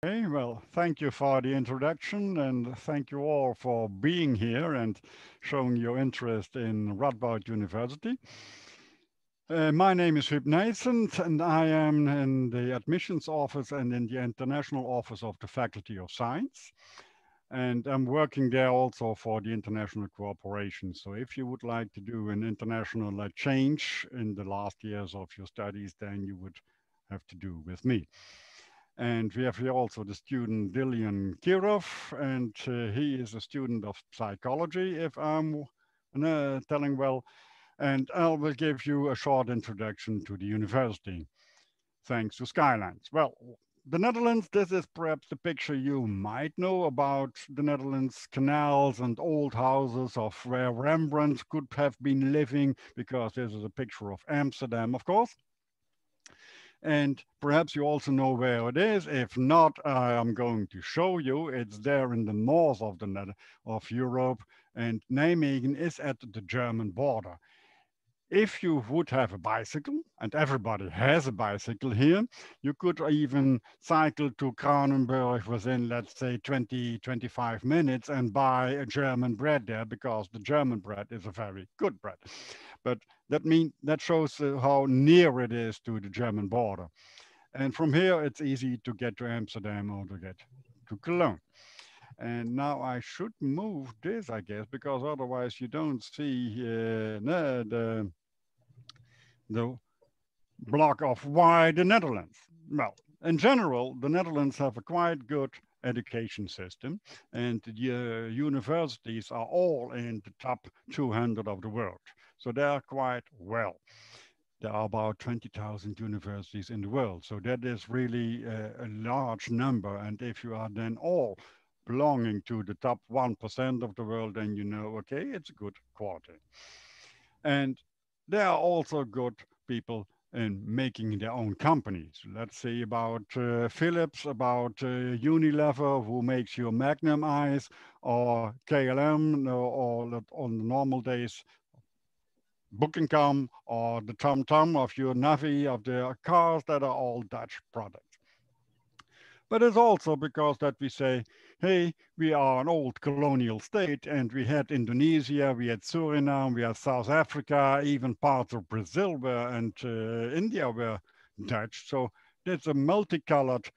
Okay, well, thank you for the introduction and thank you all for being here and showing your interest in Radboud University. My name is Huub Nijssens and I am in the admissions office and in the international office of the Faculty of Science. And I'm working there also for the international cooperation. So if you would like to do an international change in the last years of your studies, then you would have to do with me. And we have here also the student Dillian Kirov, and he is a student of psychology, if I'm telling well. And I will give you a short introduction to the university, thanks to Skylines. Well, the Netherlands, this is perhaps the picture you might know about the Netherlands, canals and old houses of where Rembrandt could have been living, because this is a picture of Amsterdam, of course. And perhaps you also know where it is. If not, I'm going to show you. It's there in the north of of Europe, and Nijmegen is at the German border. If you would have a bicycle, and everybody has a bicycle here, you could even cycle to Kranenburg within, let's say, 20, 25 minutes and buy a German bread there, because the German bread is a very good bread. But that shows how near it is to the German border. And from here, it's easy to get to Amsterdam or to get to Cologne. And now I should move this, I guess, because otherwise you don't see the block of why the Netherlands. Well, in general, the Netherlands have a quite good education system, and the universities are all in the top 200 of the world. So they are quite well. There are about 20,000 universities in the world. So that is really a large number. And if you are then all belonging to the top 1% of the world, then you know, okay, it's good quality. And there are also good people in making their own companies. Let's say about Philips, about Unilever, who makes your Magnum ice, or KLM, or on the normal days, Booking.com, or the TomTom of your Navi, of the cars, that are all Dutch products. But it's also because that we say, hey, we are an old colonial state, and we had Indonesia, we had Suriname, we had South Africa, even parts of Brazil were, and India were Dutch. So there's a multicolored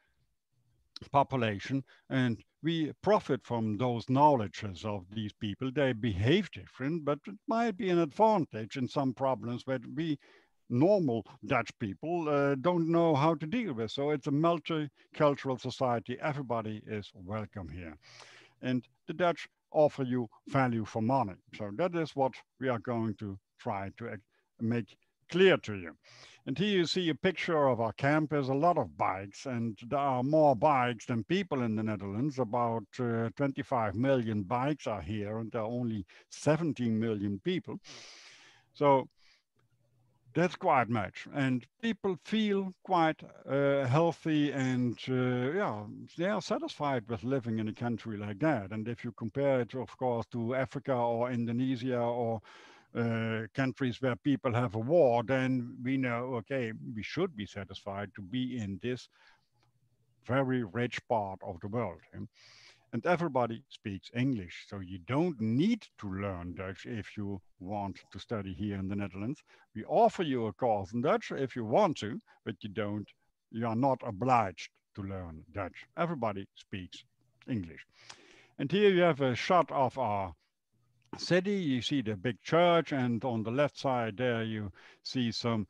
population, and we profit from those knowledges of these people. They behave different, but it might be an advantage in some problems that we normal Dutch people don't know how to deal with. So it's a multicultural society. Everybody is welcome here. And the Dutch offer you value for money. So that is what we are going to try to make clear to you. And here you see a picture of our campus, a lot of bikes, and there are more bikes than people in the Netherlands. About 25 million bikes are here, and there are only 17 million people. So that's quite much, and people feel quite healthy, and yeah, they are satisfied with living in a country like that. And if you compare it, of course, to Africa or Indonesia or countries where people have a war, then we know, okay, we should be satisfied to be in this very rich part of the world. And everybody speaks English. So you don't need to learn Dutch if you want to study here in the Netherlands. We offer you a course in Dutch if you want to, but you are not obliged to learn Dutch. Everybody speaks English. And here you have a shot of our city. You see the big church, and on the left side there you see some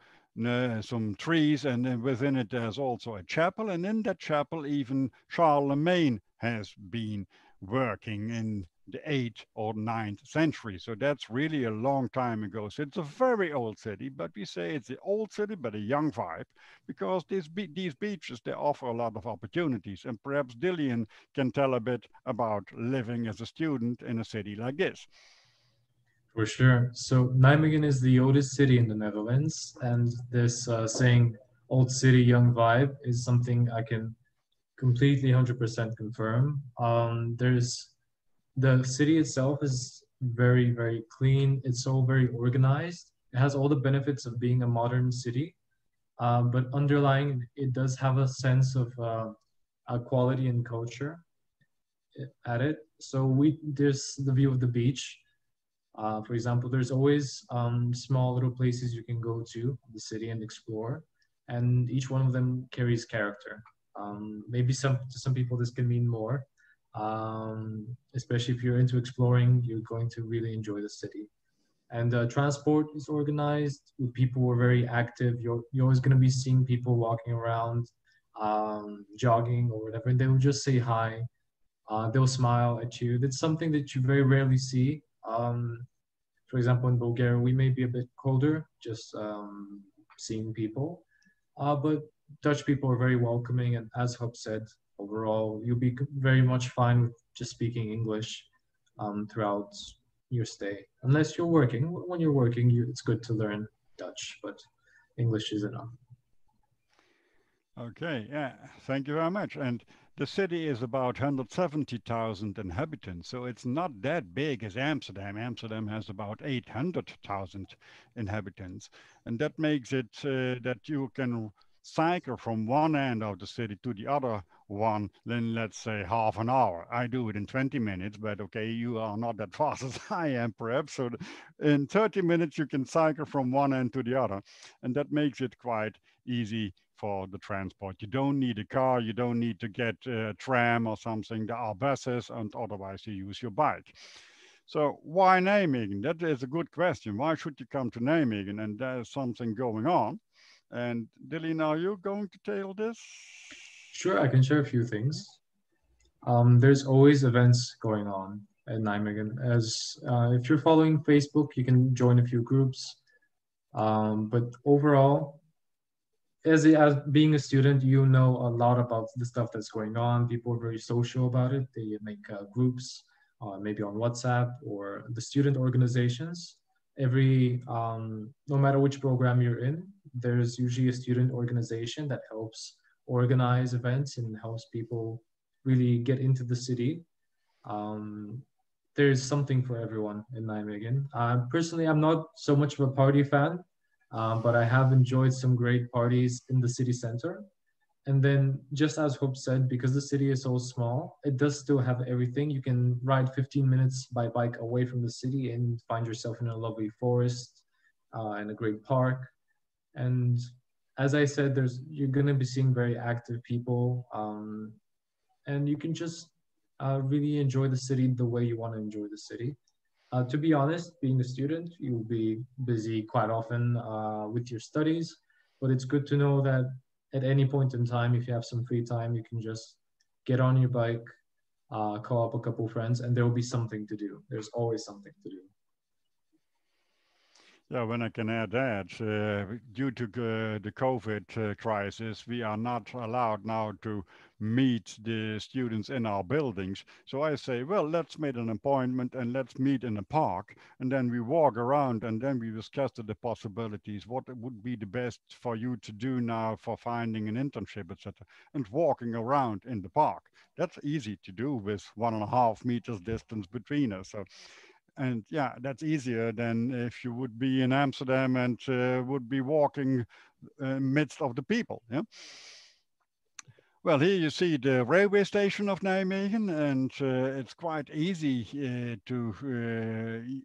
trees, and then within it there's also a chapel, and in that chapel even Charlemagne has been working in the 8th or 9th century. So that's really a long time ago. So it's a very old city, but we say it's an old city but a young vibe, because these beaches, they offer a lot of opportunities. And perhaps Dillian can tell a bit about living as a student in a city like this. For sure. So Nijmegen is the oldest city in the Netherlands, and this saying "old city, young vibe" is something I can completely 100% confirm. There's the city itself is very, very clean. It's so very organized. It has all the benefits of being a modern city, but underlying it does have a sense of quality and culture at it. So there's the view of the beach. For example, there's always small little places you can go to the city and explore, and each one of them carries character. Maybe to some people this can mean more, especially if you're into exploring, you're going to really enjoy the city. And transport is organized. People who are very active. You're always going to be seeing people walking around, jogging or whatever, and they will just say hi. They'll smile at you. That's something that you very rarely see. For example, in Bulgaria, we may be a bit colder, just seeing people. But Dutch people are very welcoming, and as Hub said, overall, you'll be very much fine with just speaking English throughout your stay. Unless you're working. When you're working, it's good to learn Dutch, but English is enough. Okay, yeah, thank you very much. And the city is about 170,000 inhabitants, so it's not that big as Amsterdam. Amsterdam has about 800,000 inhabitants, and that makes it that you can cycle from one end of the city to the other one, then let's say half an hour. I do it in 20 minutes, but okay, you are not that fast as I am, perhaps. So in 30 minutes, you can cycle from one end to the other, and that makes it quite easy for the transport. You don't need a car, you don't need to get a tram or something. There are buses, and otherwise you use your bike. So why Nijmegen? That is a good question. Why should you come to Nijmegen? And there's something going on. And Dylan, are you going to tell this? Sure, I can share a few things. There's always events going on at Nijmegen. As if you're following Facebook, you can join a few groups. But overall, as being a student, you know a lot about the stuff that's going on. People are very social about it. They make groups, maybe on WhatsApp or the student organizations. No matter which program you're in, there's usually a student organization that helps organize events and helps people really get into the city. Um, there's something for everyone in Nijmegen. Personally, I'm not so much of a party fan, but I have enjoyed some great parties in the city center. And then, just as Hope said, because the city is so small, it does still have everything. You can ride 15 minutes by bike away from the city and find yourself in a lovely forest and a great park. And as I said, you're going to be seeing very active people, and you can just really enjoy the city the way you want to enjoy the city. To be honest, being a student, you'll be busy quite often with your studies, but it's good to know that at any point in time, if you have some free time, you can just get on your bike, call up a couple friends, and there will be something to do. There's always something to do. Yeah, when I can add that, due to the COVID crisis, we are not allowed now to meet the students in our buildings. So I say, well, let's make an appointment and let's meet in a park. And then we walk around and then we discuss the possibilities. What would be the best for you to do now for finding an internship, etc. And walking around in the park. That's easy to do with 1.5 meters distance between us. So and yeah, that's easier than if you would be in Amsterdam and would be walking midst of the people. Yeah. Well, here you see the railway station of Nijmegen, and it's quite easy to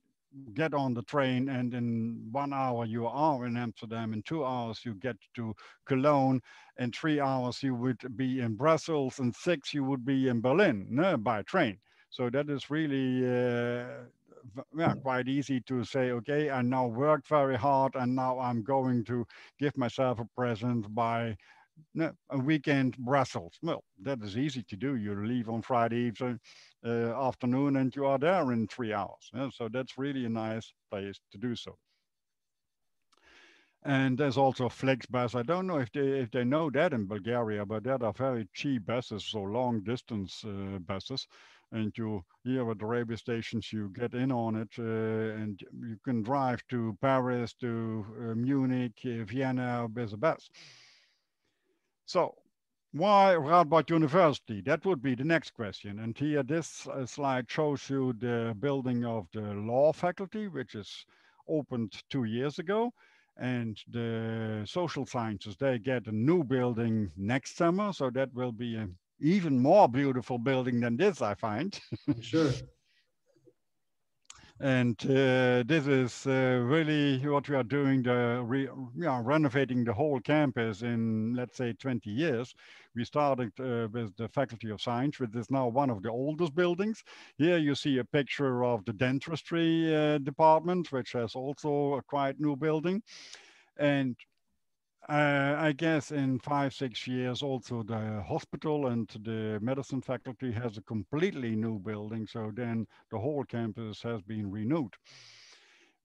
get on the train, and in 1 hour you are in Amsterdam, in 2 hours you get to Cologne, in 3 hours you would be in Brussels, and 6 you would be in Berlin, no, by train. So that is really yeah, quite easy to say, okay, I now worked very hard and now I'm going to give myself a present by a weekend Brussels. Well, that is easy to do. You leave on Friday afternoon and you are there in 3 hours. Yeah? So that's really a nice place to do so. And there's also Flexbus. I don't know if they know that in Bulgaria, but that are very cheap buses, so long distance buses. And you here at the railway stations, you get in on it, and you can drive to Paris, to Munich, Vienna with a bus. So why Radboud University? That would be the next question. And here this slide shows you the building of the law faculty, which is opened 2 years ago. And the social sciences, they get a new building next summer. So that will be a even more beautiful building than this, I find. Sure. And this is really what we are doing, we are renovating the whole campus in, let's say, 20 years. We started with the Faculty of Science, which is now one of the oldest buildings. Here you see a picture of the dentistry department, which has also a quite new building. And I guess in 5, 6 years, also the hospital and the medicine faculty has a completely new building. So then the whole campus has been renewed.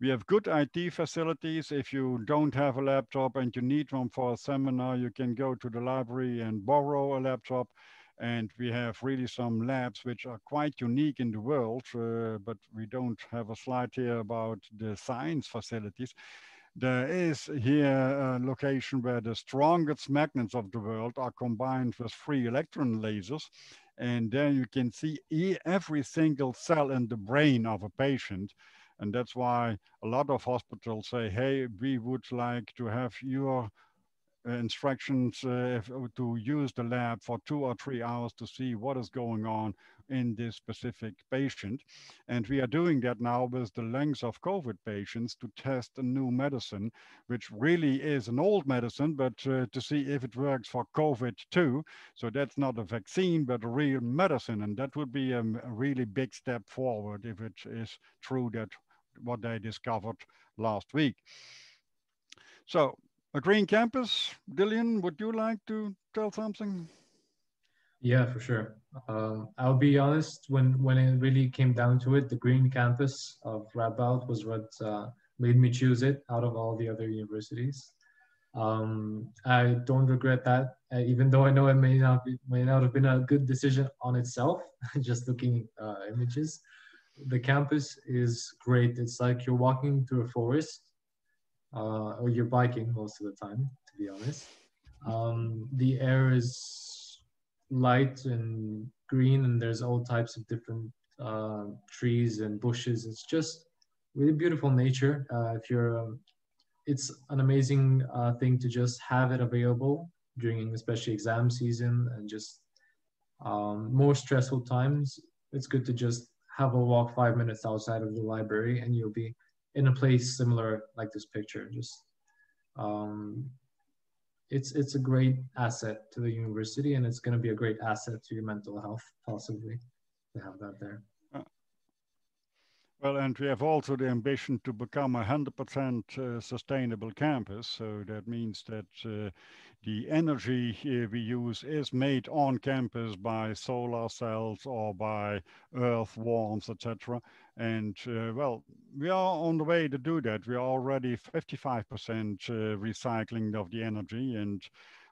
We have good IT facilities. If you don't have a laptop and you need one for a seminar, you can go to the library and borrow a laptop. And we have really some labs which are quite unique in the world, but we don't have a slide here about the science facilities. There is here a location where the strongest magnets of the world are combined with free electron lasers. And there you can see every single cell in the brain of a patient. And that's why a lot of hospitals say, hey, we would like to have your instructions to use the lab for 2 or 3 hours to see what is going on in this specific patient. And we are doing that now with the lungs of COVID patients to test a new medicine, which really is an old medicine, but to see if it works for COVID too. So that's not a vaccine, but a real medicine. And that would be a really big step forward if it is true that what they discovered last week. So a green campus. Dillian, would you like to tell something? Yeah, for sure. I'll be honest, when it really came down to it, the green campus of Radboud was what made me choose it out of all the other universities. I don't regret that, even though I know it may not have been a good decision on itself, just looking images. The campus is great. It's like you're walking through a forest, or you're biking most of the time, to be honest. The air is light and green, and there's all types of different trees and bushes. It's just really beautiful nature. If you're, it's an amazing thing to just have it available during, especially exam season and just more stressful times. It's good to just have a walk 5 minutes outside of the library, and you'll be in a place similar like this picture. Just it's a great asset to the university, and it's going to be a great asset to your mental health, possibly, to have that there. Well, and we have also the ambition to become a 100% sustainable campus. So that means that the energy we use is made on campus by solar cells or by earth warmth, etc. And well, we are on the way to do that. We are already 55% recycling of the energy, and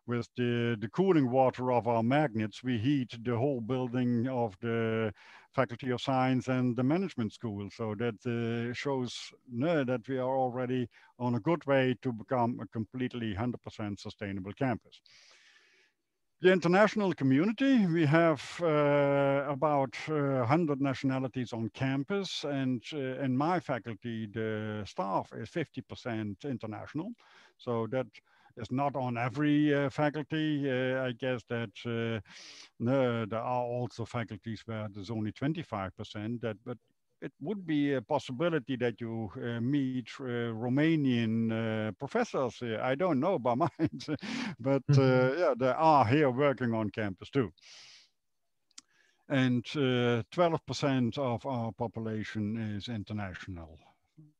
with the cooling water of our magnets, we heat the whole building of the Faculty of Science and the Management School. So that shows that we are already on a good way to become a completely 100% sustainable campus. The international community, we have about 100 nationalities on campus, and in my faculty, the staff is 50% international. So that is not on every faculty. I guess that no, there are also faculties where there's only 25%, but it would be a possibility that you meet Romanian professors. I don't know by mind, but yeah, they are here working on campus too. And 12% of our population is international.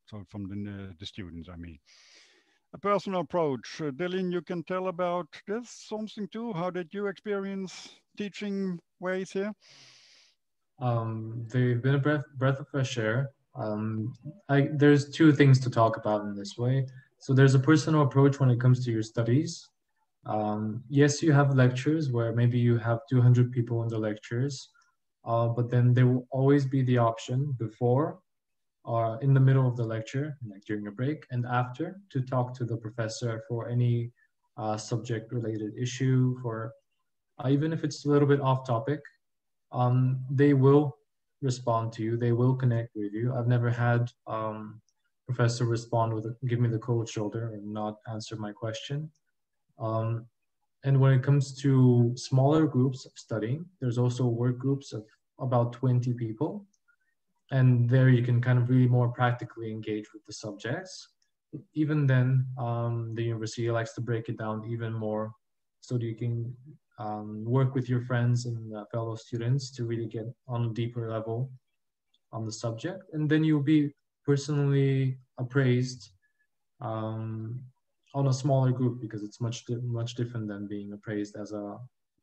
So from the students, I mean. A personal approach. Dylan, you can tell about this something too. How did you experience teaching ways here? They've been a breath of fresh air. There's two things to talk about in this way. So there's a personal approach when it comes to your studies. Yes, you have lectures where maybe you have 200 people in the lectures, but then there will always be the option before or in the middle of the lecture, like during a break, and after, to talk to the professor for any subject-related issue, for even if it's a little bit off topic. They will respond to you. They will connect with you. I've never had professor respond with give me the cold shoulder and not answer my question. And when it comes to smaller groups of studying, there's also work groups of about 20 people. And there you can kind of really more practically engage with the subjects. Even then, the university likes to break it down even more so that you can work with your friends and fellow students to really get on a deeper level on the subject. And then you'll be personally appraised um, on a smaller group, because it's much different than being appraised as a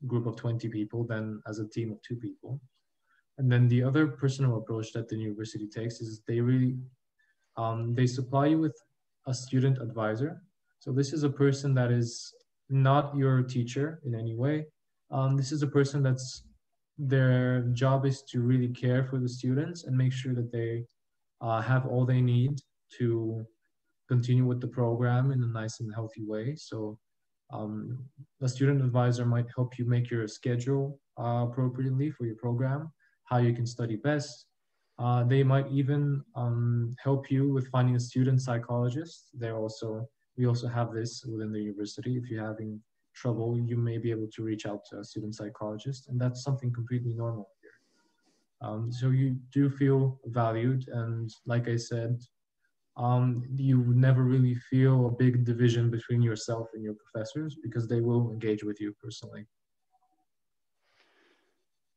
group of 20 people than as a team of 2 people. And then the other personal approach that the university takes is they supply you with a student advisor. So this is a person that is not your teacher in any way. This is a person that's their job is to really care for the students and make sure that they have all they need to continue with the program in a nice and healthy way. So a student advisor might help you make your schedule appropriately for your program, how you can study best. They might even help you with finding a student psychologist. We also have this within the university. If you're having trouble, you may be able to reach out to a student psychologist, and that's something completely normal here. So you do feel valued, and like I said, you would never really feel a big division between yourself and your professors, because they will engage with you personally.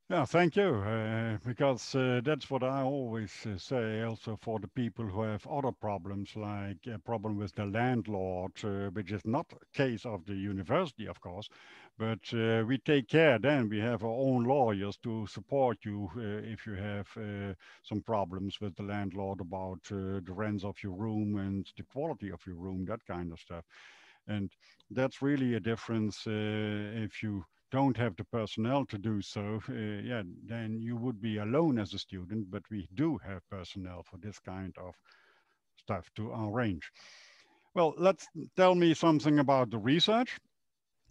Yeah, thank you. Because that's what I always say also for the people who have other problems, like a problem with the landlord, which is not a case of the university, of course, but we take care then. We have our own lawyers to support you if you have some problems with the landlord about the rents of your room and the quality of your room, that kind of stuff. And that's really a difference if you don't have the personnel to do so, yeah, then you would be alone as a student, but we do have personnel for this kind of stuff to arrange. Well, let's tell me something about the research.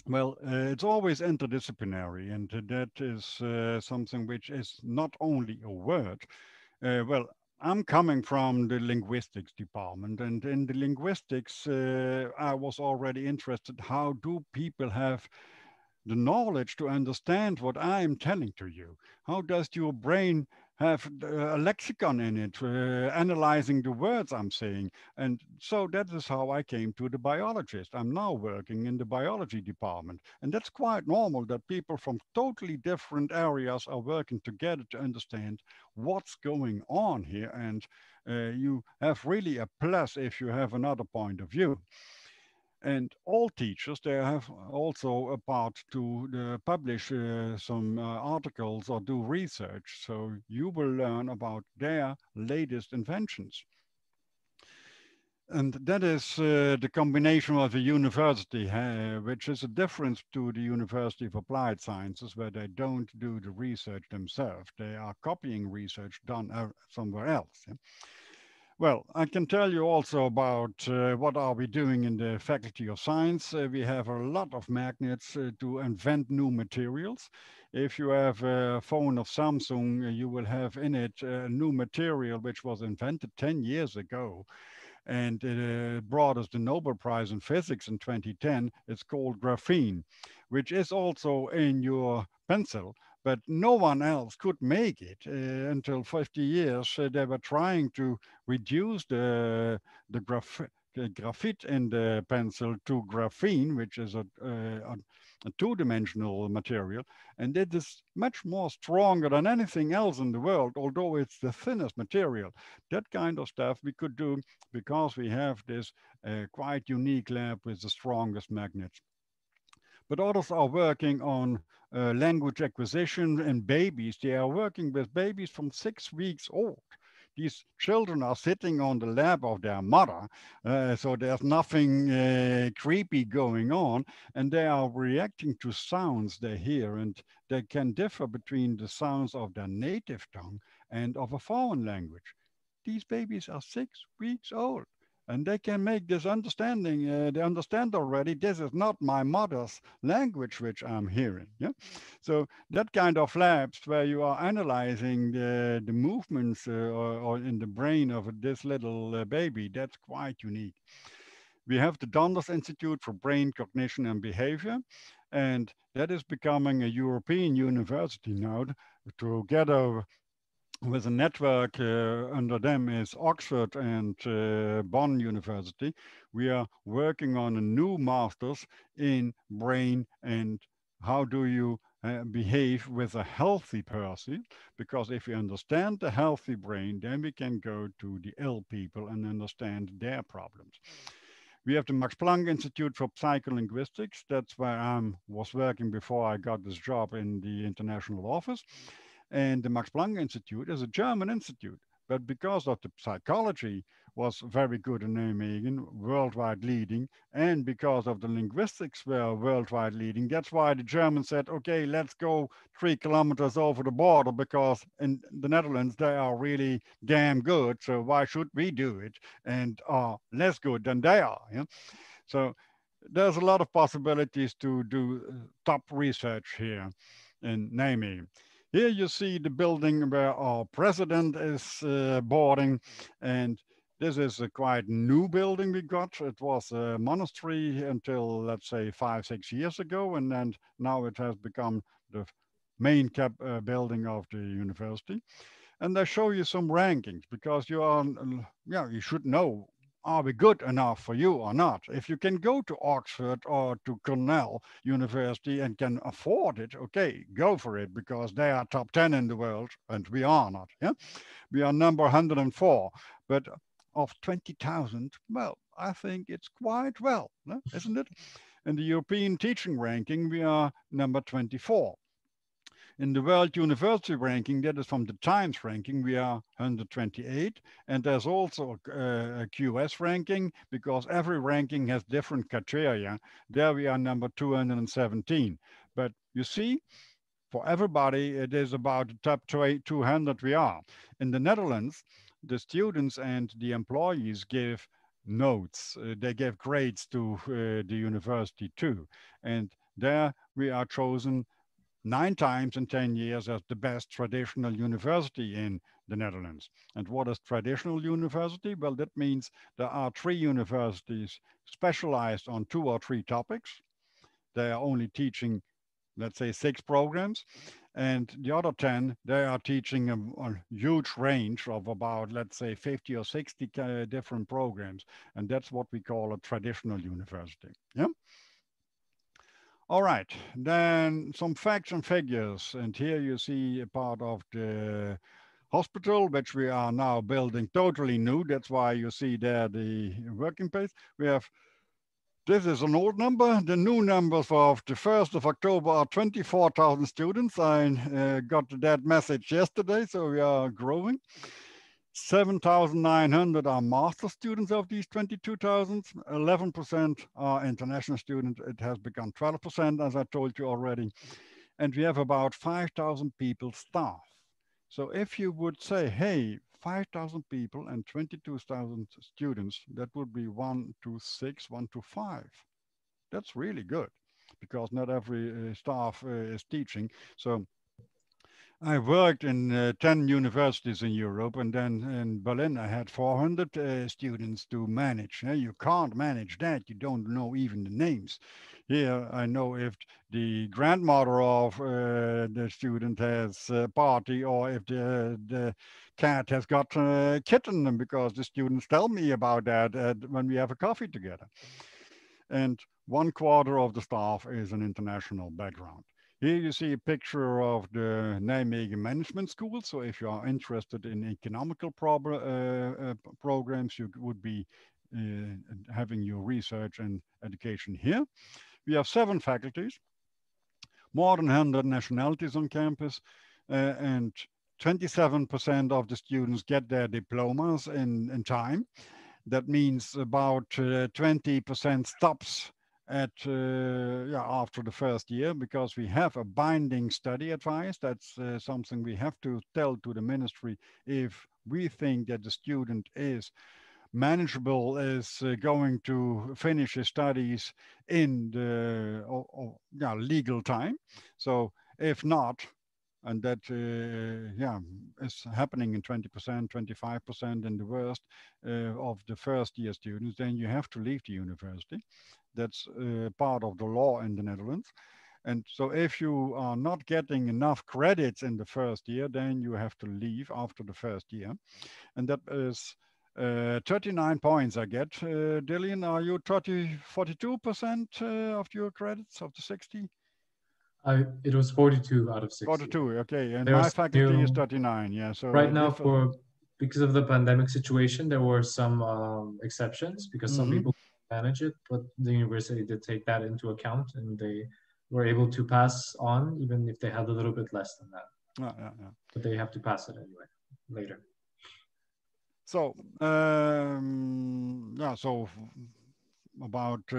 Well, it's always interdisciplinary, and that is something which is not only a word. Well, I'm coming from the linguistics department, and in the linguistics, I was already interested. How do people have the knowledge to understand what I'm telling to you? How does your brain have a lexicon in it, analyzing the words I'm saying? And so that is how I came to the biologist. I'm now working in the biology department. And that's quite normal that people from totally different areas are working together to understand what's going on here. And you have really a plus if you have another point of view. And all teachers, they have also a part to publish some articles or do research. So you will learn about their latest inventions. And that is the combination of a university, which is a difference to the University of Applied Sciences, where they don't do the research themselves. They are copying research done somewhere else. Yeah? Well, I can tell you also about what are we doing in the Faculty of Science. We have a lot of magnets to invent new materials. If you have a phone of Samsung, you will have in it a new material which was invented 10 years ago. And it brought us the Nobel Prize in Physics in 2010. It's called graphene, which is also in your pencil, but no one else could make it until 50 years. They were trying to reduce the graphite in the pencil to graphene, which is a two-dimensional material, and it is much more stronger than anything else in the world, although it's the thinnest material. That kind of stuff we could do because we have this quite unique lab with the strongest magnets. But others are working on language acquisition in babies. They are working with babies from 6 weeks old. These children are sitting on the lap of their mother, so there's nothing creepy going on, and they are reacting to sounds they hear, and they can differ between the sounds of their native tongue and of a foreign language. These babies are 6 weeks old, and they can make this understanding. They understand already this is not my mother's language which I'm hearing. Yeah, so that kind of labs where you are analyzing the movements or in the brain of this little baby, that's quite unique. We have the Dundas Institute for Brain, Cognition, and Behavior. And that is becoming a European university now, together with a network under them is Oxford and Bonn University. We are working on a new master's in brain and how do you behave with a healthy person, because if we understand the healthy brain, then we can go to the ill people and understand their problems. We have the Max Planck Institute for Psycholinguistics. That's where I was working before I got this job in the international office. And the Max Planck Institute is a German institute. But because of the psychology was very good in Naimegan, worldwide leading, and because of the linguistics were worldwide leading, that's why the Germans said, okay, let's go 3 kilometers over the border because in the Netherlands they are really damn good. So why should we do it and are less good than they are? Yeah? So there's a lot of possibilities to do top research here in Nijmegen. Here you see the building where our president is boarding, and this is a quite new building we got. It was a monastery until, let's say, 5, 6 years ago, and then now it has become the main building of the university. And they show you some rankings because you are, yeah, you should know, are we good enough for you or not? If you can go to Oxford or to Cornell University and can afford it, okay, go for it because they are top 10 in the world and we are not. Yeah, we are number 104, but of 20,000, well, I think it's quite well, isn't it? In the European teaching ranking, we are number 24. In the World University ranking, that is from the Times ranking, we are 128. And there's also a QS ranking because every ranking has different criteria. There we are number 217. But you see, for everybody, it is about the top 200 we are. In the Netherlands, the students and the employees give notes. They give grades to the university too. And there we are chosen 9 times in 10 years as the best traditional university in the Netherlands. And what is traditional university? Well, that means there are 3 universities specialized on 2 or 3 topics. They are only teaching, let's say, 6 programs. And the other 10, they are teaching a huge range of about, let's say, 50 or 60 different programs. And that's what we call a traditional university. Yeah. All right, then some facts and figures. And here you see a part of the hospital, which we are now building totally new. That's why you see there the working place. We have, this is an old number. The new numbers of the 1st of October are 24,000 students. I got that message yesterday, so we are growing. 7,900 are master students of these 22,000. 11% are international students. It has become 12%, as I told you already. And we have about 5,000 people staff. So if you would say, hey, 5,000 people and 22,000 students, that would be 1 to 6, 1 to 5. That's really good because not every staff is teaching. So I worked in 10 universities in Europe, and then in Berlin I had 400 students to manage. You can't manage that. You don't know even the names. Here I know if the grandmother of the student has a party or if the cat has got a kitten, because the students tell me about that when we have a coffee together. And 1/4 of the staff is an international background. Here you see a picture of the Nijmegen Management School. So if you are interested in economical programs, you would be having your research and education here. We have 7 faculties, more than 100 nationalities on campus, and 27% of the students get their diplomas in time. That means about 20% stops at after the first year, because we have a binding study advice. That's something we have to tell to the ministry if we think that the student is manageable, is going to finish his studies in the legal time. So if not, and that is happening in 20%, 25% in the worst of the first year students, then you have to leave the university. That's part of the law in the Netherlands. And so if you are not getting enough credits in the first year, then you have to leave after the first year. And that is 39 points I get. Dillian, are you 42% of your credits of the 60? It was 42 out of 60. 42, okay. And There my was faculty is new 39, yeah. So right it now differs. for because of the pandemic situation, there were some exceptions because some Mm-hmm. people manage it, but the university did take that into account and they were able to pass on even if they had a little bit less than that. Yeah, yeah, yeah. But they have to pass it anyway later. So, yeah, so about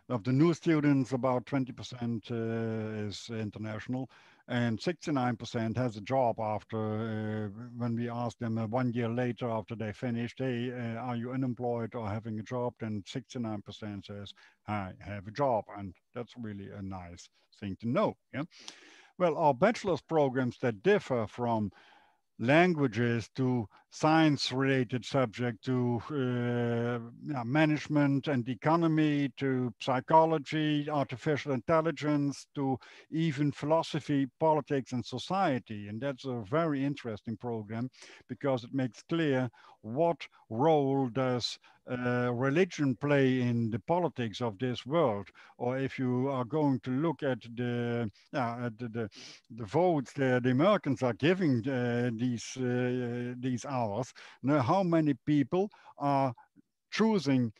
of the new students, about 20% is international, and 69% has a job after when we ask them 1 year later after they finished, hey, are you unemployed or having a job? Then 69% says, I have a job, and that's really a nice thing to know. Yeah. Well, our bachelor's programs that differ from languages to science related subject to yeah, management and economy to psychology, artificial intelligence to even philosophy, politics and society. And that's a very interesting program because it makes clear what role does religion play in the politics of this world. Or if you are going to look at the votes the Americans are giving these hours, now how many people are choosing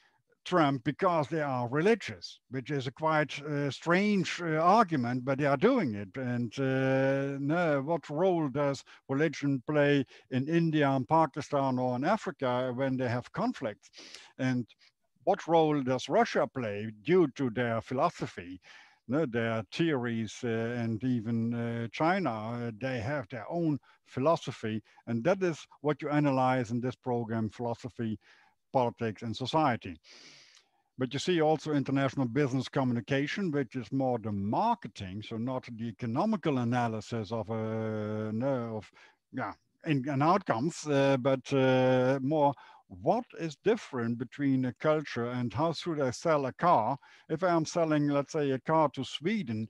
Trump because they are religious, which is a quite strange argument, but they are doing it. And no, what role does religion play in India and Pakistan or in Africa when they have conflicts? And what role does Russia play due to their philosophy? No, their theories and even China, they have their own philosophy. And that is what you analyze in this program, philosophy, politics, and society. But you see also international business communication, which is more the marketing, so not the economical analysis of no, of yeah and outcomes, but more what is different between a culture and how should I sell a car? If I'm selling, let's say, a car to Sweden,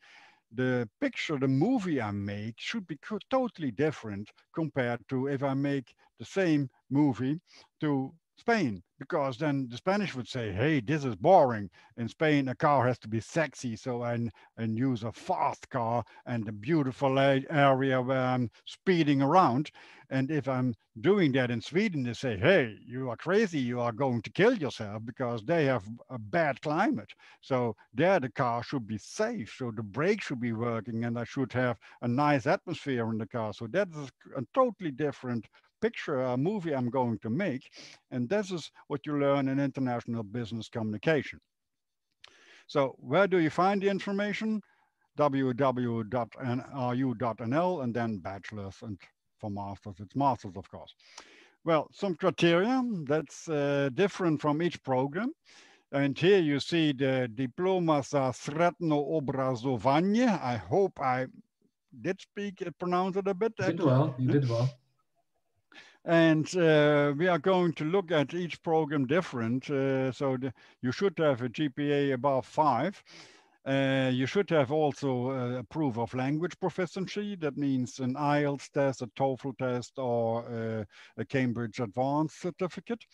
the picture, the movie I make should be totally different compared to if I make the same movie to Spain, because then the Spanish would say, hey, this is boring. In Spain, a car has to be sexy, so and use a fast car and a beautiful area where I'm speeding around. And if I'm doing that in Sweden, they say, hey, you are crazy, you are going to kill yourself because they have a bad climate. So there the car should be safe. So the brake should be working and I should have a nice atmosphere in the car. So that is a totally different picture, a movie I'm going to make. And this is what you learn in international business communication. So where do you find the information? www.ru.nl and then bachelor's, and for masters, it's masters, of course. Well, some criteria that's different from each program. And here you see the Diploma za srednje obrazovanje. I hope I did pronounce it a bit. You did well. You did well. And we are going to look at each program different. You should have a GPA above 5. You should have also a proof of language proficiency. That means an IELTS test, a TOEFL test, or a Cambridge Advanced certificate.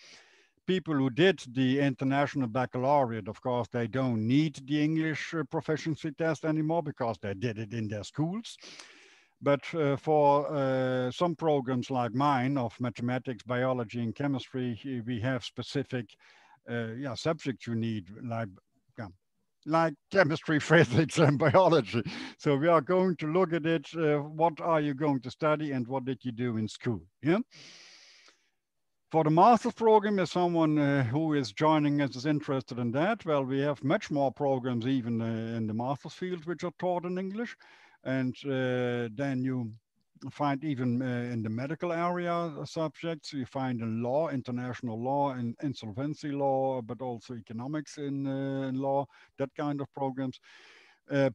People who did the international baccalaureate, of course, they don't need the English proficiency test anymore because they did it in their schools. But for some programs like mine of mathematics, biology, and chemistry, we have specific subjects you need, like chemistry, physics, and biology. So we are going to look at it. What are you going to study and what did you do in school? Yeah. For the master's program, if someone who is joining us is interested in that, well, we have much more programs even in the master's field which are taught in English. And then you find even in the medical area subjects, you find in law, international law, and insolvency law, but also economics in law, that kind of programs.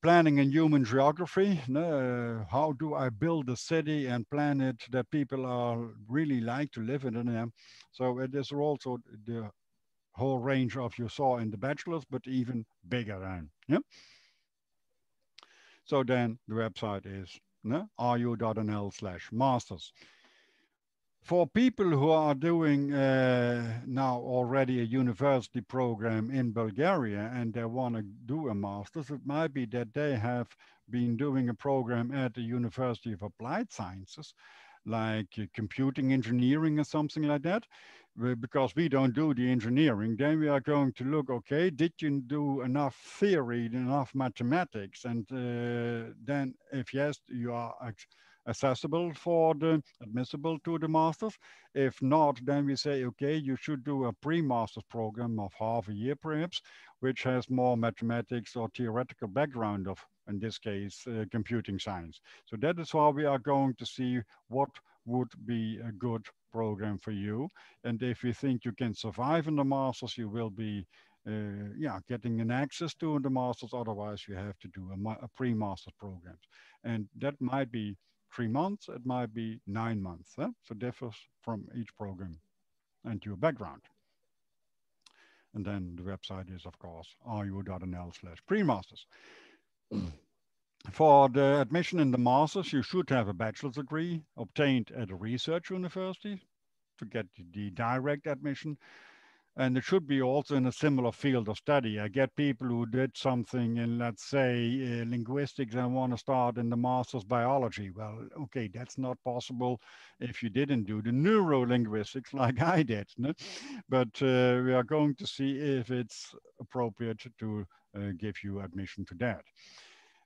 Planning and human geography. How do I build a city and plan it that people are really like to live in it? So it is also the whole range of you saw in the bachelor's, but even bigger than. Yeah. So then the website is ru.nl/masters. For people who are doing now already a university program in Bulgaria and they want to do a master's, it might be that they have been doing a program at the University of Applied Sciences, like computing engineering or something like that. Because we don't do the engineering, then we are going to look, okay, did you do enough theory, enough mathematics? And then if yes, you are accessible for the admissible to the masters. If not, then we say, okay, you should do a pre-master's program of half a year perhaps, which has more mathematics or theoretical background of, in this case, computing science. So that is why we are going to see what would be a good program for you. And if you think you can survive in the masters, you will be getting an access to the masters. Otherwise, you have to do a pre-master's program. And that might be 3 months, it might be 9 months. So differs from each program and your background. And then the website is, of course, ru.nl/pre-masters. For the admission in the masters, you should have a bachelor's degree obtained at a research university to get the direct admission. And it should be also in a similar field of study. I get people who did something in, let's say, linguistics and want to start in the master's biology. Well, okay, that's not possible if you didn't do the neurolinguistics like I did. No? But we are going to see if it's appropriate to give you admission to that.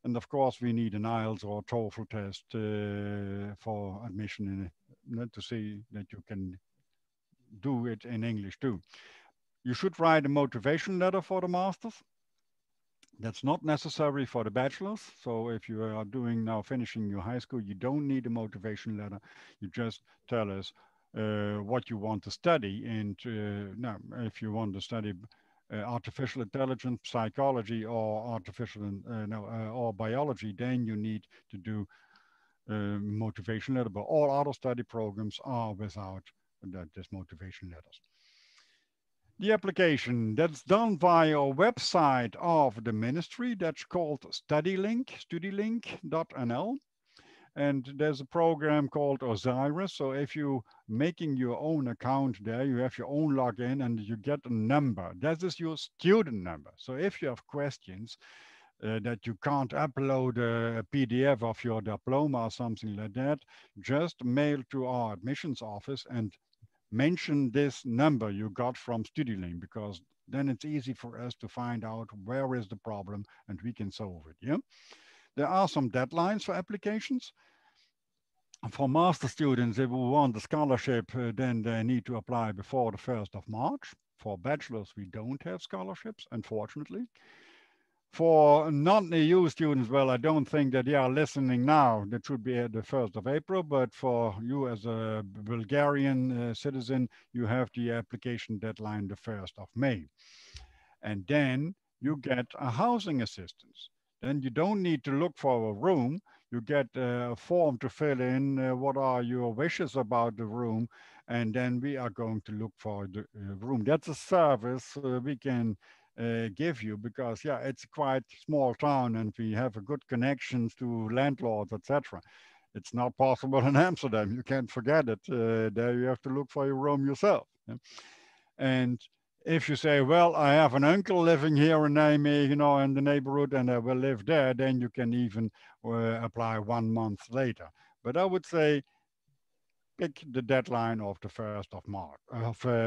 And of course, we need an IELTS or TOEFL test for admission to see that you can do it in English too. You should write a motivation letter for the masters. That's not necessary for the bachelor's. So if you are doing now finishing your high school, you don't need a motivation letter. You just tell us what you want to study. And now, if you want to study artificial intelligence, psychology, or or biology, then you need to do motivation letter. But all other study programs are without this motivation letters. The application that's done via a website of the ministry that's called studylink.nl. And there's a program called Osiris. So if you're making your own account there, you have your own login and you get a number. That is your student number. So if you have questions that you can't upload a PDF of your diploma or something like that, just mail to our admissions office and mention this number you got from StudyLink, because then it's easy for us to find out where is the problem and we can solve it. Yeah, there are some deadlines for applications. For master students, if we want a scholarship, then they need to apply before the 1st of March. For bachelors, we don't have scholarships, unfortunately. For non-EU students, well, I don't think that they are listening now. That should be at the 1st of April. But for you as a Bulgarian citizen, you have the application deadline the 1st of May. And then you get a housing assistance. Then you don't need to look for a room. You get a form to fill in. What are your wishes about the room? And then we are going to look for the room. That's a service we can give you, because yeah, it's a quite small town and we have a good connections to landlords, etc. It's not possible in Amsterdam. You can't forget it. There you have to look for your room yourself. Yeah? And if you say, well, I have an uncle living here in Naimegan, in the neighborhood, and I will live there, then you can even apply 1 month later. But I would say pick the deadline of the 1st of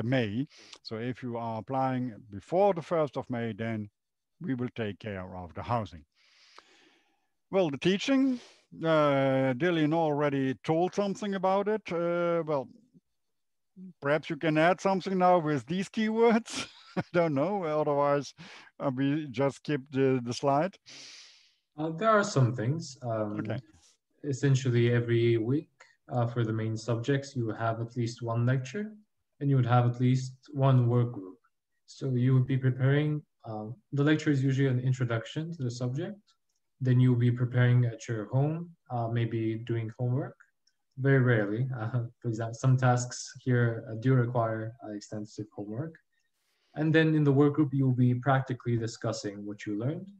May. So if you are applying before the 1st of May, then we will take care of the housing. Well, the teaching, Dillian already told something about it. Well, perhaps you can add something now with these keywords. I don't know. Otherwise, we just skip the slide. There are some things. Okay. Essentially, every week for the main subjects, you would have at least one lecture and you would have at least one work group. So you would be preparing, the lecture is usually an introduction to the subject. Then you'll be preparing at your home, maybe doing homework. Very rarely. For example, some tasks here do require extensive homework. And then in the work group, you'll be practically discussing what you learned.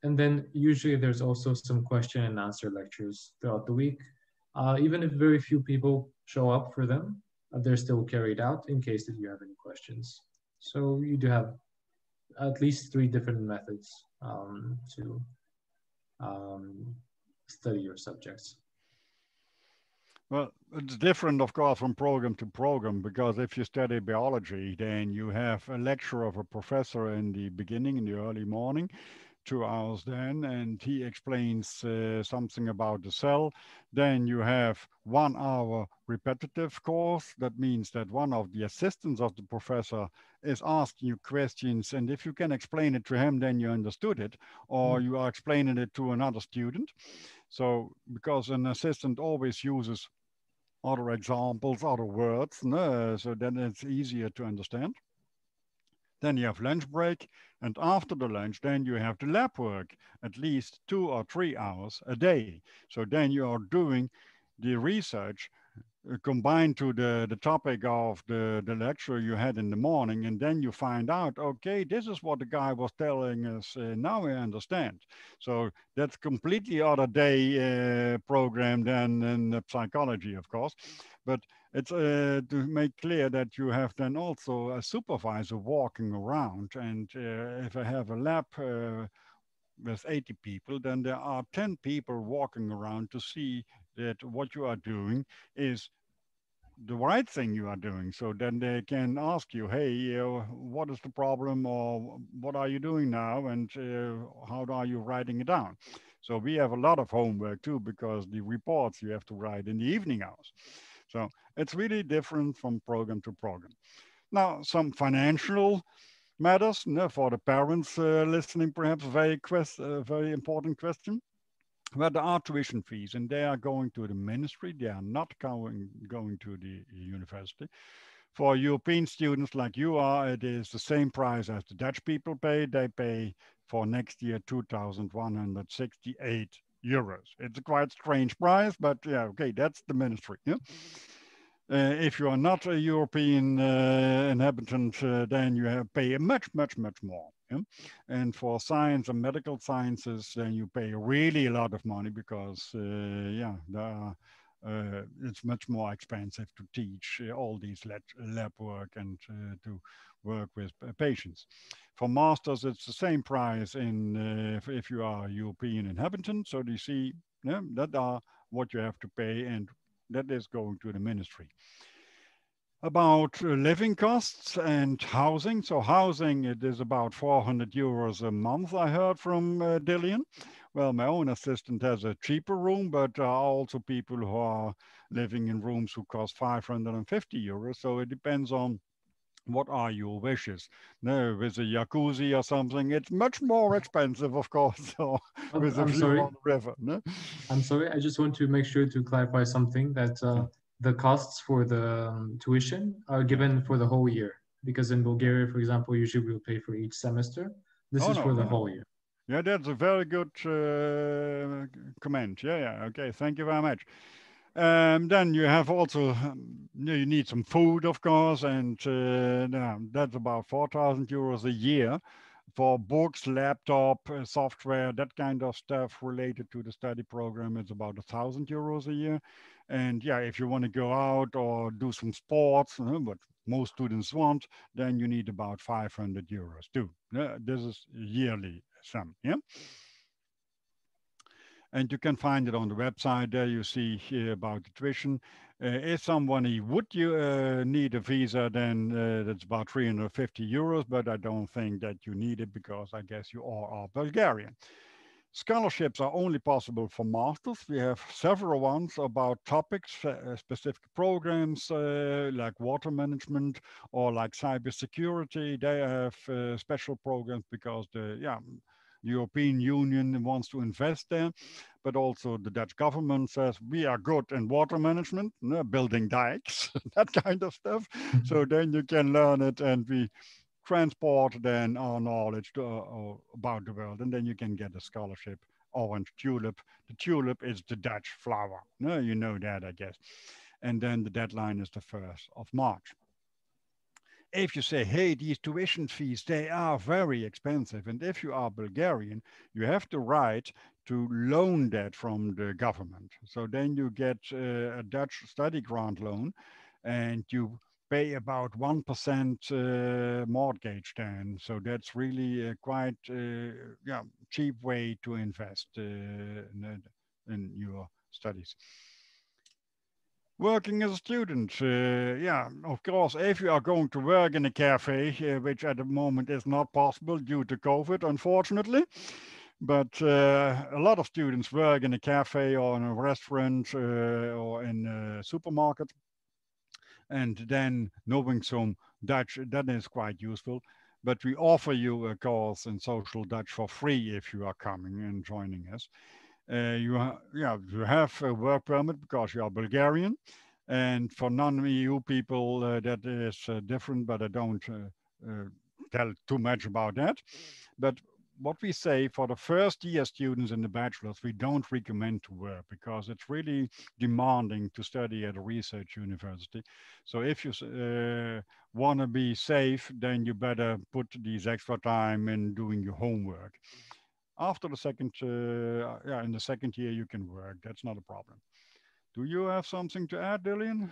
And then usually there's also some question and answer lectures throughout the week. Even if very few people show up for them, they're still carried out in case that you have any questions. So you do have at least three different methods to study your subjects. Well, it's different, of course, from program to program, because if you study biology, then you have a lecture of a professor in the beginning, in the early morning, 2 hours then, and he explains something about the cell. Then you have 1 hour repetitive course. That means that one of the assistants of the professor is asking you questions, and if you can explain it to him, then you understood it, or you are explaining it to another student. So, because an assistant always uses other examples, other words, no? So then it's easier to understand. Then you have lunch break, and after the lunch, then you have the lab work, at least 2 or 3 hours a day. So then you are doing the research combined to the topic of the lecture you had in the morning, and then you find out, okay, this is what the guy was telling us. Now I understand. So that's completely other day program than in the psychology, of course. But it's to make clear that you have then also a supervisor walking around, and if I have a lab with 80 people, then there are 10 people walking around to see that what you are doing is the right thing you are doing. So then they can ask you, hey, what is the problem, or what are you doing now, and how are you writing it down? So we have a lot of homework too, because the reports you have to write in the evening hours. So it's really different from program to program. Now, some financial matters, for the parents listening, perhaps very important question. Well, there are tuition fees, and they are going to the ministry. They are not going to the university. For European students like you are, it is the same price as the Dutch people pay. They pay for next year 2,168 euros. It's a quite strange price, but yeah, okay, that's the ministry. Yeah? If you are not a European inhabitant, then you have pay much more. Yeah? And for science and medical sciences, then you pay really a lot of money, because yeah, it's much more expensive to teach all these lab work and to work with patients. For masters, it's the same price if you are a European inhabitant. So you see, yeah, that are what you have to pay, and that is going to the ministry. About living costs and housing. So housing, it is about 400 euros a month, I heard from Dillian. Well, my own assistant has a cheaper room, but there are also people who are living in rooms who cost 550 euros. So it depends on what are your wishes. No, with a jacuzzi or something, it's much more expensive, of course. So with a I'm view sorry. on the river. No? I'm sorry. I just want to make sure to clarify something, that the costs for the tuition are given for the whole year. Because in Bulgaria, for example, usually we'll pay for each semester. This Oh is for no, the no, no. whole year. Yeah, that's a very good comment. Yeah. Okay, thank you very much. Then you have also, you need some food, of course, and that's about 4,000 euros a year for books, laptop, software, that kind of stuff related to the study program. It's about 1,000 euros a year. And yeah, if you want to go out or do some sports, what most students want, then you need about 500 euros too. This is yearly sum. Yeah. And you can find it on the website. There you see here about the tuition. If somebody would need a visa, then that's about 350 euros, but I don't think that you need it, because I guess you all are Bulgarian. Scholarships are only possible for masters. We have several ones about topics, specific programs like water management or like cybersecurity. They have special programs because the European Union wants to invest there, but also the Dutch government says we are good in water management, building dikes, that kind of stuff. So then you can learn it, and we transport then our knowledge about the world, and then you can get a scholarship. Orange tulip. The tulip is the Dutch flower. No, you know that, I guess. And then the deadline is the 1st of March. if you say, hey, these tuition fees, they are very expensive. And if you are Bulgarian, you have to write to loan that from the government. So then you get a Dutch study grant loan and you pay about 1% mortgage then. So that's really a quite yeah, cheap way to invest in your studies. Working as a student, yeah, of course, if you are going to work in a cafe, which at the moment is not possible due to COVID, unfortunately, but a lot of students work in a cafe or in a restaurant or in a supermarket, and then knowing some Dutch, that is quite useful. But we offer you a course in social Dutch for free if you are coming and joining us. Yeah, you have a work permit because you are Bulgarian, and for non-EU people that is different, but I don't tell too much about that. But what we say for the first year students in the bachelor's, we don't recommend to work because it's really demanding to study at a research university. So if you want to be safe, then you better put these extra time in doing your homework. After the second, yeah, in the second year you can work. That's not a problem. Do you have something to add, Dillian?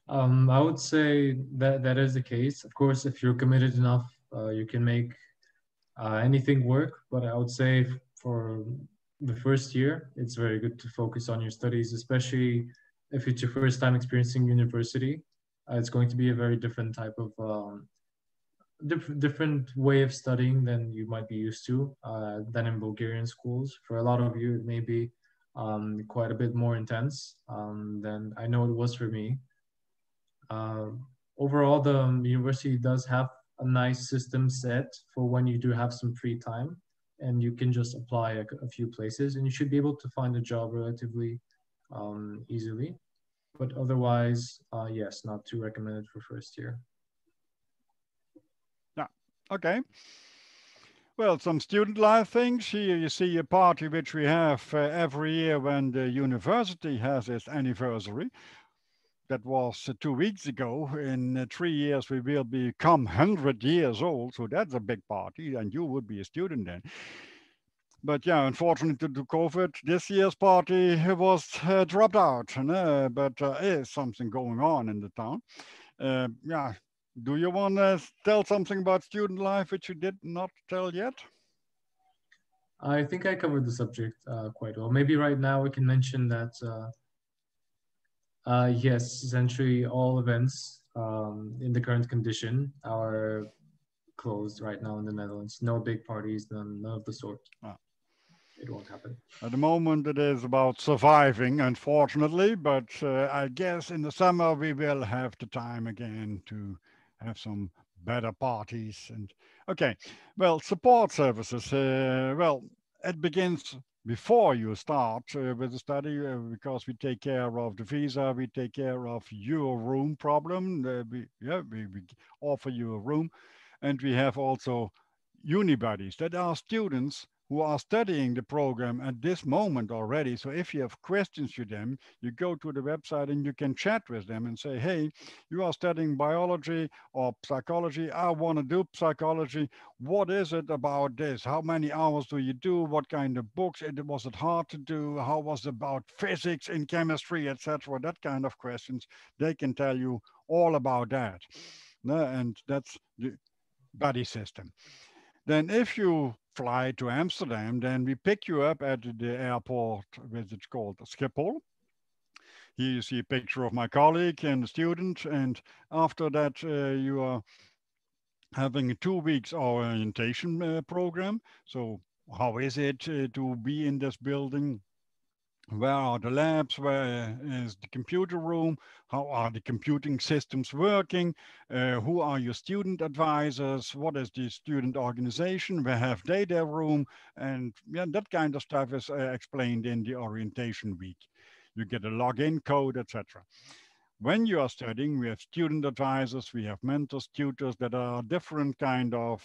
I would say that that is the case. Of course, if you're committed enough, you can make anything work. But I would say for the first year, it's very good to focus on your studies, especially if it's your first time experiencing university. It's going to be a very different type of different way of studying than you might be used to than in Bulgarian schools. For a lot of you, it may be quite a bit more intense than I know it was for me. Uh, Overall, the university does have a nice system set for when you do have some free time, and you can just apply a few places, and you should be able to find a job relatively easily. But otherwise, yes, not too recommended for first year. Yeah. Okay. Well, some student life things. Here you see a party which we have every year when the university has its anniversary. That was 2 weeks ago. In 3 years, we will become 100 years old. So that's a big party, and you would be a student then. But yeah, unfortunately, due to COVID, this year's party was dropped out. But is something going on in the town. Yeah. Do you want to tell something about student life which you did not tell yet? I think I covered the subject quite well. Maybe right now we can mention that yes, essentially all events in the current condition are closed right now in the Netherlands. No big parties, none of the sort. Ah. It won't happen. At the moment, it is about surviving, unfortunately, but I guess in the summer we will have the time again to have some better parties. And okay, well, support services. Well, it begins before you start with the study because we take care of the visa, we take care of your room problem. We offer you a room, and we have also unibuddies that are students who are studying the program at this moment already. So if you have questions to them, you go to the website and you can chat with them and say, hey, you are studying biology or psychology. I want to do psychology. What is it about this? How many hours do you do? What kind of books? Was it hard to do? How was it about physics and chemistry, etc.? That kind of questions. They can tell you all about that. And that's the buddy system. Then if you fly to Amsterdam, then we pick you up at the airport, which is called Schiphol. Here you see a picture of my colleague and the student, and after that you are having a 2 weeks orientation program. So how is it to be in this building? Where are the labs? Where is the computer room? How are the computing systems working? Who are your student advisors? What is the student organization? Where have they their room? And yeah, that kind of stuff is explained in the orientation week. You get a login code, etc. When you are studying, we have student advisors, we have mentors, tutors that are different kind of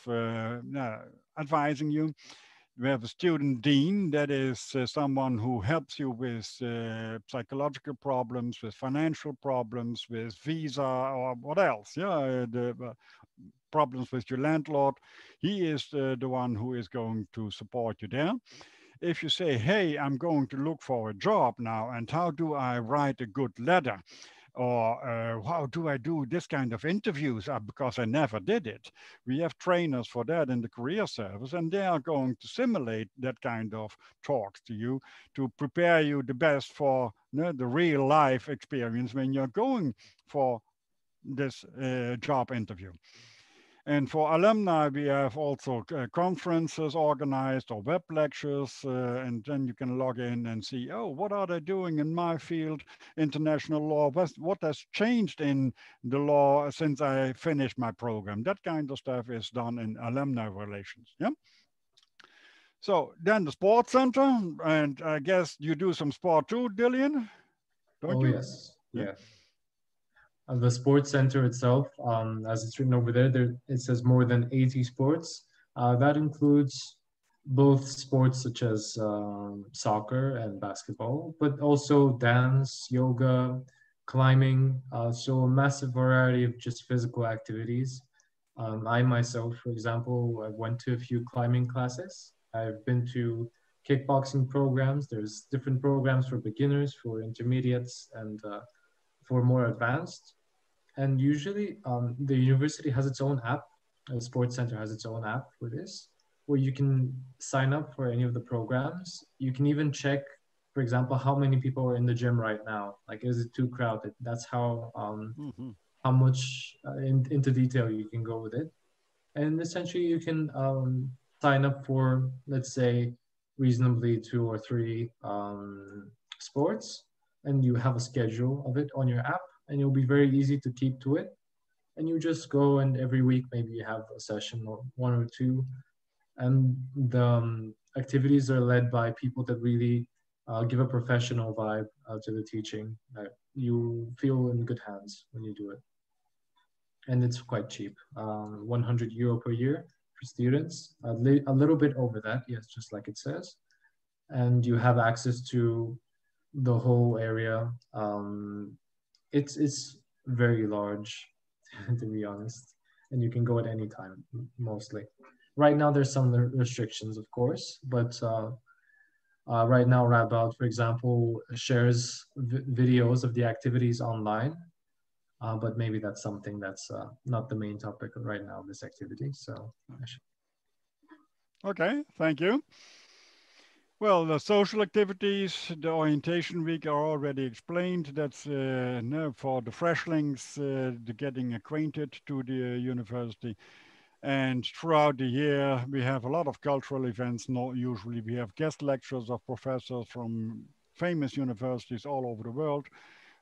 advising you. We have a student dean, that is someone who helps you with psychological problems, with financial problems, with visa or what else. Yeah, the problems with your landlord. He is the one who is going to support you there. If you say, hey, I'm going to look for a job now, and how do I write a good letter? Or how do I do this kind of interviews? Because I never did it. We have trainers for that in the career service, and they are going to simulate that kind of talks to you to prepare you the best for the real life experience when you're going for this job interview. And for alumni, we have also conferences organized or web lectures, and then you can log in and see, oh, what are they doing in my field, international law? What has changed in the law since I finished my program? That kind of stuff is done in alumni relations. Yeah. So then the sports center, and I guess you do some sport too, Dillian, don't Oh, you? yes. Yeah. Yeah. The sports center itself, as it's written over there, it says more than 80 sports. That includes both sports such as soccer and basketball, but also dance, yoga, climbing. So a massive variety of just physical activities. I myself, for example, I went to a few climbing classes. I've been to kickboxing programs. There's different programs for beginners, for intermediates, and for more advanced. And usually, the university has its own app. The sports center has its own app for this, where you can sign up for any of the programs. You can even check, for example, how many people are in the gym right now. Like, is it too crowded? That's how much into detail you can go with it. And essentially, you can sign up for, let's say, reasonably 2 or 3 sports, and you have a schedule of it on your app, and it'll be very easy to keep to it. And you just go, and every week maybe you have a session or 1 or 2, and the activities are led by people that really give a professional vibe to the teaching. You feel in good hands when you do it, and it's quite cheap, 100 euro per year for students, a little bit over that, yes, just like it says. And you have access to the whole area. It's very large, to be honest, and you can go at any time, mostly. Right now, there's some restrictions, of course, but right now, Radboud, for example, shares videos of the activities online, but maybe that's something that's not the main topic right now, this activity. So Okay, thank you. Well, the social activities, the orientation week are already explained. That's no, for the freshlings, the getting acquainted to the university. And throughout the year, we have a lot of cultural events. Not usually, we have guest lectures of professors from famous universities all over the world.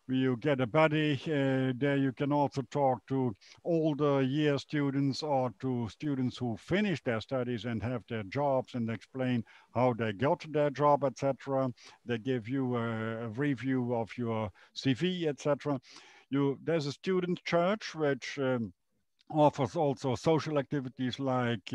You get a buddy. There you can also talk to older year students or to students who finish their studies and have their jobs and explain how they got their job, etc. They give you a review of your CV, etc. There's a student church which offers also social activities like,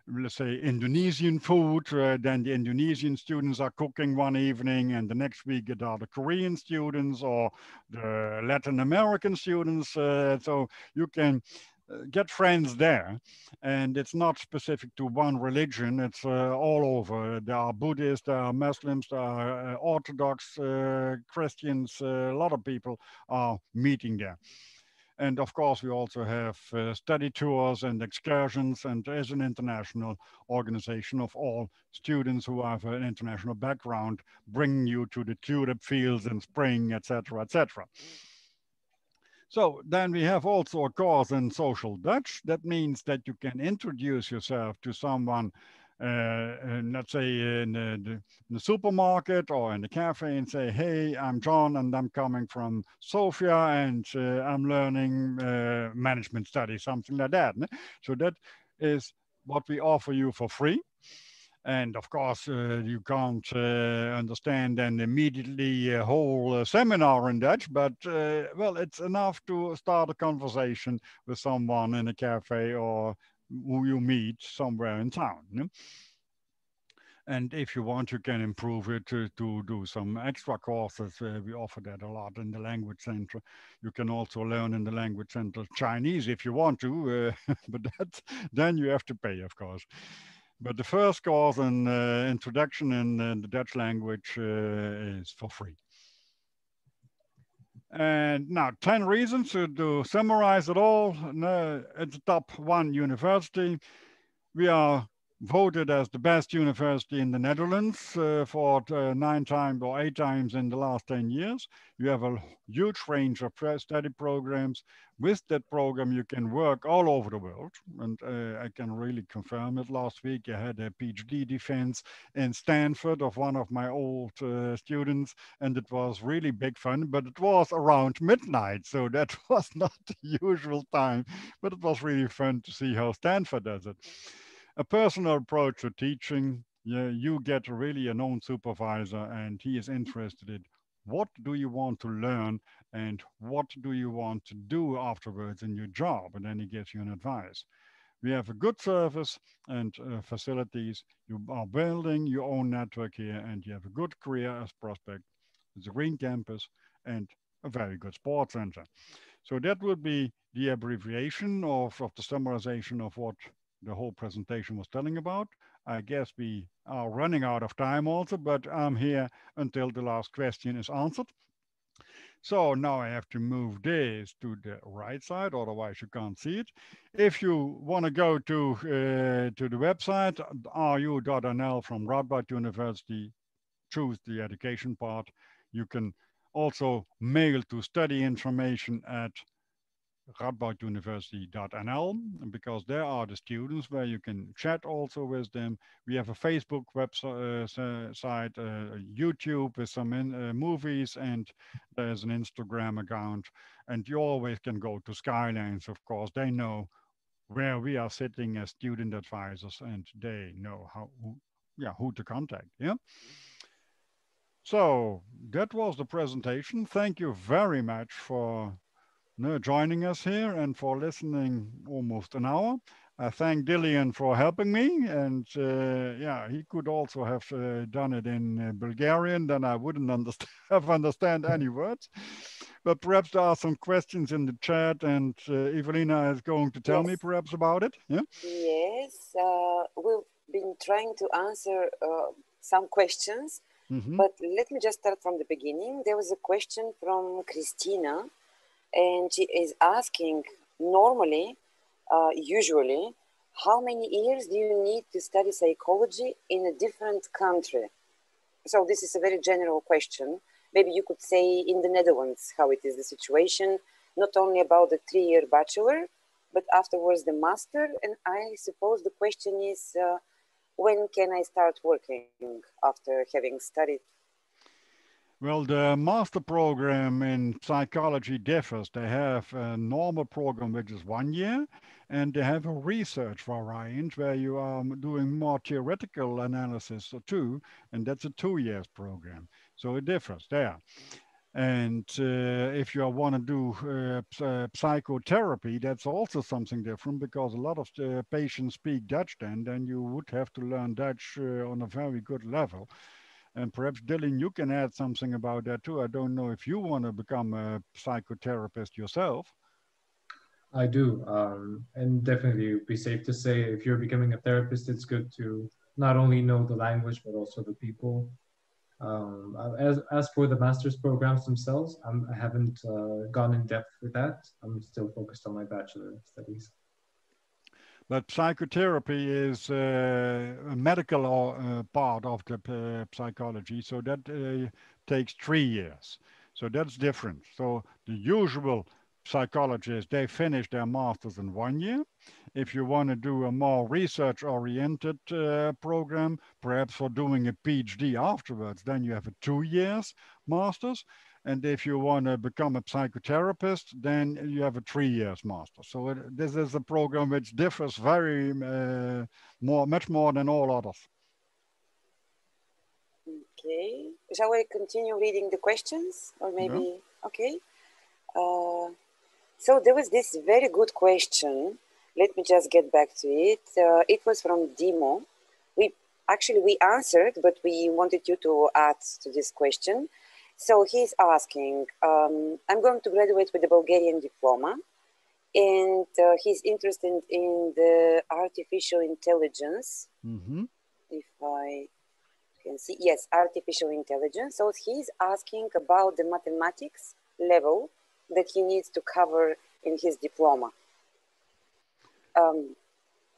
let's say, Indonesian food. Then the Indonesian students are cooking one evening, and the next week it are the Korean students or the Latin American students. So you can get friends there, and it's not specific to one religion. It's all over. There are Buddhists, there are Muslims, there are Orthodox Christians. A lot of people are meeting there. And of course, we also have study tours and excursions, and there is an international organization of all students who have an international background, bringing you to the tulip fields in spring, etc., etc. So then we have also a course in social Dutch. That means that you can introduce yourself to someone, let's say in the supermarket or in the cafe, and say, hey, I'm John and I'm coming from Sofia, and I'm learning management studies, something like that. So that is what we offer you for free. And of course, you can't understand then immediately a whole seminar in Dutch, but well, it's enough to start a conversation with someone in a cafe or who you meet somewhere in town. And if you want, you can improve it to do some extra courses. We offer that a lot in the Language Center. You can also learn in the Language Center Chinese if you want to, but then you have to pay, of course. But the first course in introduction in the Dutch language is for free. And now 10 reasons to summarize it all. It's the top 1 university. We are voted as the best university in the Netherlands for 9 times or 8 times in the last 10 years. You have a huge range of study programs. With that program, you can work all over the world. And I can really confirm it. Last week, I had a PhD defense in Stanford of one of my old students, and it was really big fun, but it was around midnight. So that was not the usual time, but it was really fun to see how Stanford does it. A personal approach to teaching. You get really an own supervisor, and he is interested in what do you want to learn and what do you want to do afterwards in your job, and then he gives you an advice. We have a good service and facilities. You are building your own network here, and you have a good career as prospect. It's a green campus and a very good sports center. So that would be the abbreviation of the summarization of what the whole presentation was telling about. I guess we are running out of time also, but I'm here until the last question is answered. So now I have to move this to the right side, otherwise you can't see it. If you want to go to the website, ru.nl from Radboud University, choose the education part. You can also mail to study information at radbouduniversity.nl, because there are the students where you can chat also with them. We have a Facebook website, YouTube with some movies, and there's an Instagram account. And you always can go to Skylines, of course. They know where we are sitting as student advisors, and they know who to contact. Yeah. So that was the presentation. Thank you very much for joining us here and for listening almost an hour. I thank Dillian for helping me, and he could also have done it in Bulgarian, then I wouldn't understand any words. But perhaps there are some questions in the chat, and Evelina is going to tell me perhaps about it. Yeah? Yes, we've been trying to answer some questions, but let me just start from the beginning. There was a question from Christina, and she is asking, normally, usually, how many years do you need to study psychology in a different country? So this is a very general question. Maybe you could say in the Netherlands how it is the situation, not only about the 3-year bachelor, but afterwards the master. And I suppose the question is, when can I start working after having studied? Well, the master program in psychology differs. They have a normal program, which is 1 year, and they have a research variant where you are doing more theoretical analysis or 2, and that's a 2 years program. So it differs there. And if you want to do psychotherapy, that's also something different, because a lot of the patients speak Dutch then you would have to learn Dutch on a very good level. And perhaps, Dylan, you can add something about that too. I don't know if you want to become a psychotherapist yourself. I do. And definitely it would be safe to say if you're becoming a therapist, it's good to not only know the language, but also the people. As for the master's programs themselves, I haven't gone in depth with that. I'm still focused on my bachelor studies. But psychotherapy is a medical part of the psychology, so that takes 3 years. So that's different. So the usual psychologists, they finish their masters in 1 year. If you want to do a more research-oriented program, perhaps for doing a PhD afterwards, then you have a 2 years masters. And if you want to become a psychotherapist, then you have a 3 years master. So this is a program which differs very much more than all others. Okay. Shall I continue reading the questions? Or maybe, yeah. Okay. So there was this very good question. Let me just get back to it. It was from Dimo. We Actually, we answered, but we wanted you to add to this question. So he's asking, I'm going to graduate with the Bulgarian diploma, and he's interested in the artificial intelligence. If I can see, yes, artificial intelligence. So he's asking about the mathematics level that he needs to cover in his diploma.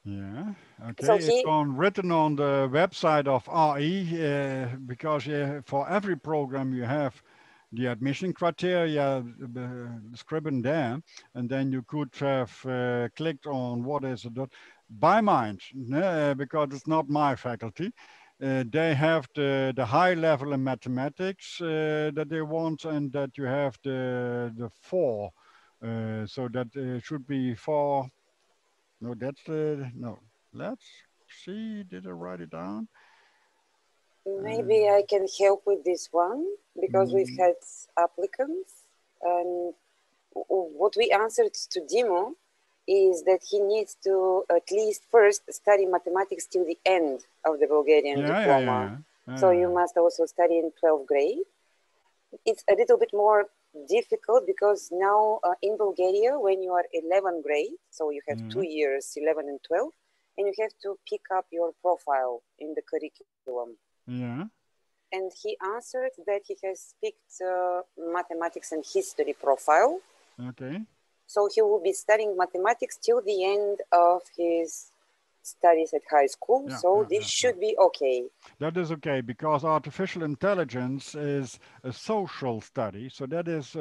Yeah, okay. So it's written on the website of RE because for every program you have the admission criteria scribbled there, and then you could have clicked on what is it. By mind, because it's not my faculty. They have the high level in mathematics that they want, and that you have the 4. So that should be 4. No, that's no. Let's see. Did I write it down? Maybe I can help with this one because we've had applicants. And what we answered to Dimo is that he needs to at least first study mathematics till the end of the Bulgarian diploma. So you must also study in 12th grade. It's a little bit more difficult because now in Bulgaria, when you are 11th grade, so you have 2 years, 11 and 12, and you have to pick up your profile in the curriculum. Yeah. And he answered that he has picked mathematics and history profile. Okay. So he will be studying mathematics till the end of his studies at high school. So this should be okay. That is okay, because artificial intelligence is a social study. So that is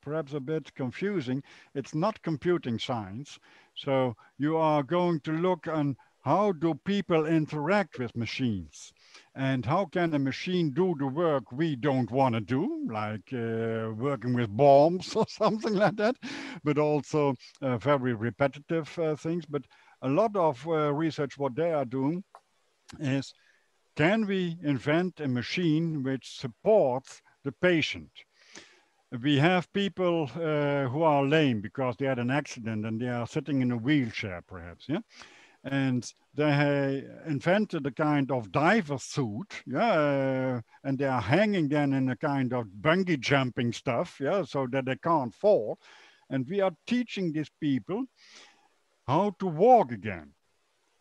perhaps a bit confusing. It's not computing science. So you are going to look on how do people interact with machines, and how can a machine do the work we don't want to do, like working with bombs or something like that, but also very repetitive things. But a lot of research, what they are doing is, can we invent a machine which supports the patient? We have people who are lame because they had an accident and they are sitting in a wheelchair, perhaps, yeah? And they invented a kind of diver suit, and they are hanging then in a kind of bungee jumping stuff, so that they can't fall. And we are teaching these people how to walk again.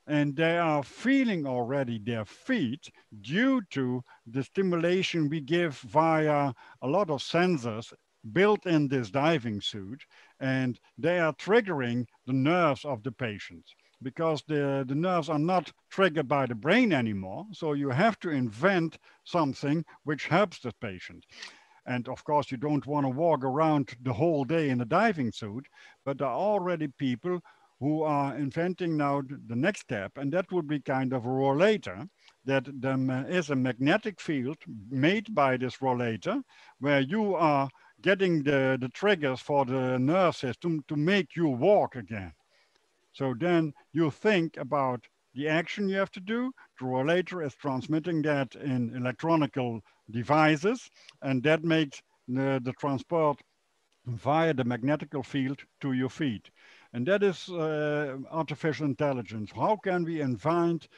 And they are feeling already their feet due to the stimulation we give via a lot of sensors built in this diving suit, and they are triggering the nerves of the patient, because the nerves are not triggered by the brain anymore. So you have to invent something which helps the patient. And of course, you don't want to walk around the whole day in a diving suit, but there are already people who are inventing now the next step, and that would be kind of a rollator, that there is a magnetic field made by this rollator, where you are getting the triggers for the nerve system to make you walk again. So then you think about the action you have to do. The rollator is transmitting that in electronical devices, and that makes the transport via the magnetical field to your feet. And that is artificial intelligence. How can we invent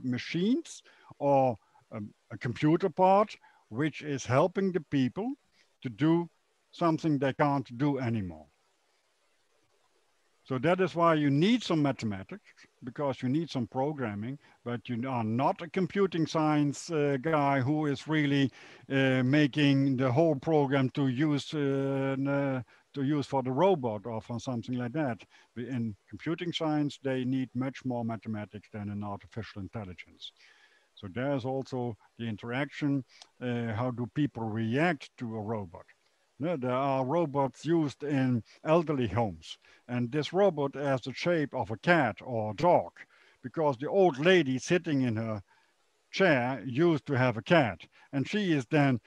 machines or a computer part which is helping the people to do something they can't do anymore? So that is why you need some mathematics, because you need some programming, but you are not a computing science guy who is really making the whole program to use for the robot or for something like that. In computing science, they need much more mathematics than in artificial intelligence. So there's also the interaction. How do people react to a robot? There are robots used in elderly homes, and this robot has the shape of a cat or a dog, because the old lady sitting in her chair used to have a cat, and she is then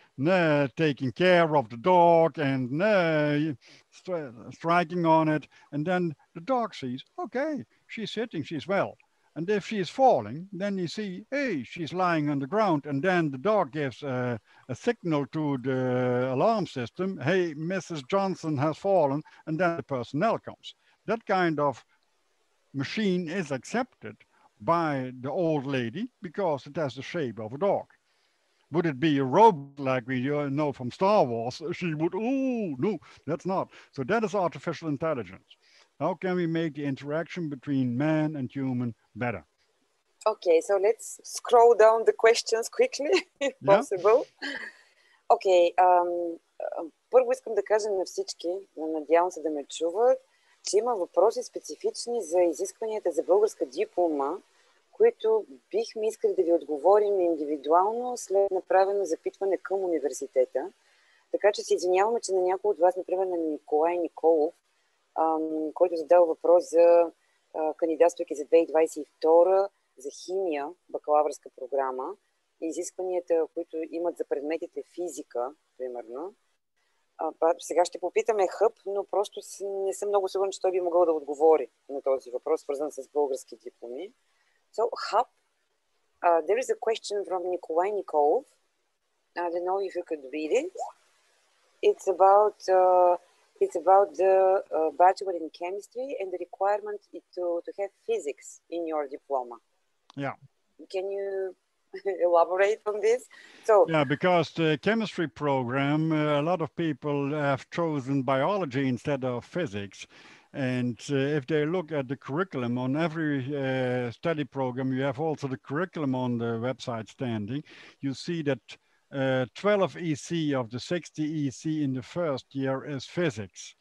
taking care of the dog and striking on it, and then the dog sees, okay, she's sitting, she's well. And if she's falling, then you see, hey, she's lying on the ground. And then the dog gives a signal to the alarm system, hey, Mrs. Johnson has fallen, and then the personnel comes. That kind of machine is accepted by the old lady because it has the shape of a dog. Would it be a robot like we know from Star Wars? She would, oh, no, that's not. So that is artificial intelligence. How can we make the interaction between man and human better? Okay, so let's scroll down the questions quickly, if possible. Okay, първо искам да кажа на всички, надявам се да ме чуват, че има въпроси специфични за изискванията за българска диплома, които бихме искали да ви отговорим индивидуално след направено запитване към университета. Така че се извиняваме, че на някой от вас, например на Николай Николов, който задал въпрос за кандидатствайки за 2022 за химия, бакалавърска програма, изискванията, които имат за предметите физика, примерно. Сега ще попитаме Хъб, но просто не съм много сигурна, че той би могъл да отговори на този въпрос, свързан с български дипломи. So, Hub, there is a question from Nikolai Nikolov. I don't know if you could read it. It's about the bachelor in chemistry and the requirement to have physics in your diploma. Yeah. Can you elaborate on this? So, yeah, because the chemistry program, a lot of people have chosen biology instead of physics. And if they look at the curriculum on every study program, you have also the curriculum on the website standing. You see that 12 EC of the 60 EC in the first year is physics.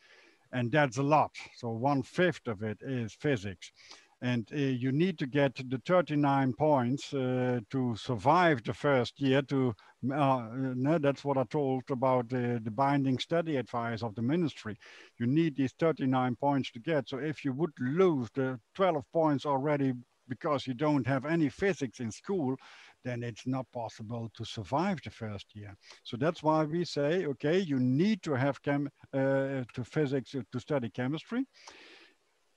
And that's a lot. So 1/5 of it is physics. And you need to get the 39 points to survive the first year. That's what I told about the binding study advice of the ministry. You need these 39 points to get. So if you would lose the 12 points already because you don't have any physics in school, then it's not possible to survive the first year. So that's why we say, okay, you need to have to physics to study chemistry.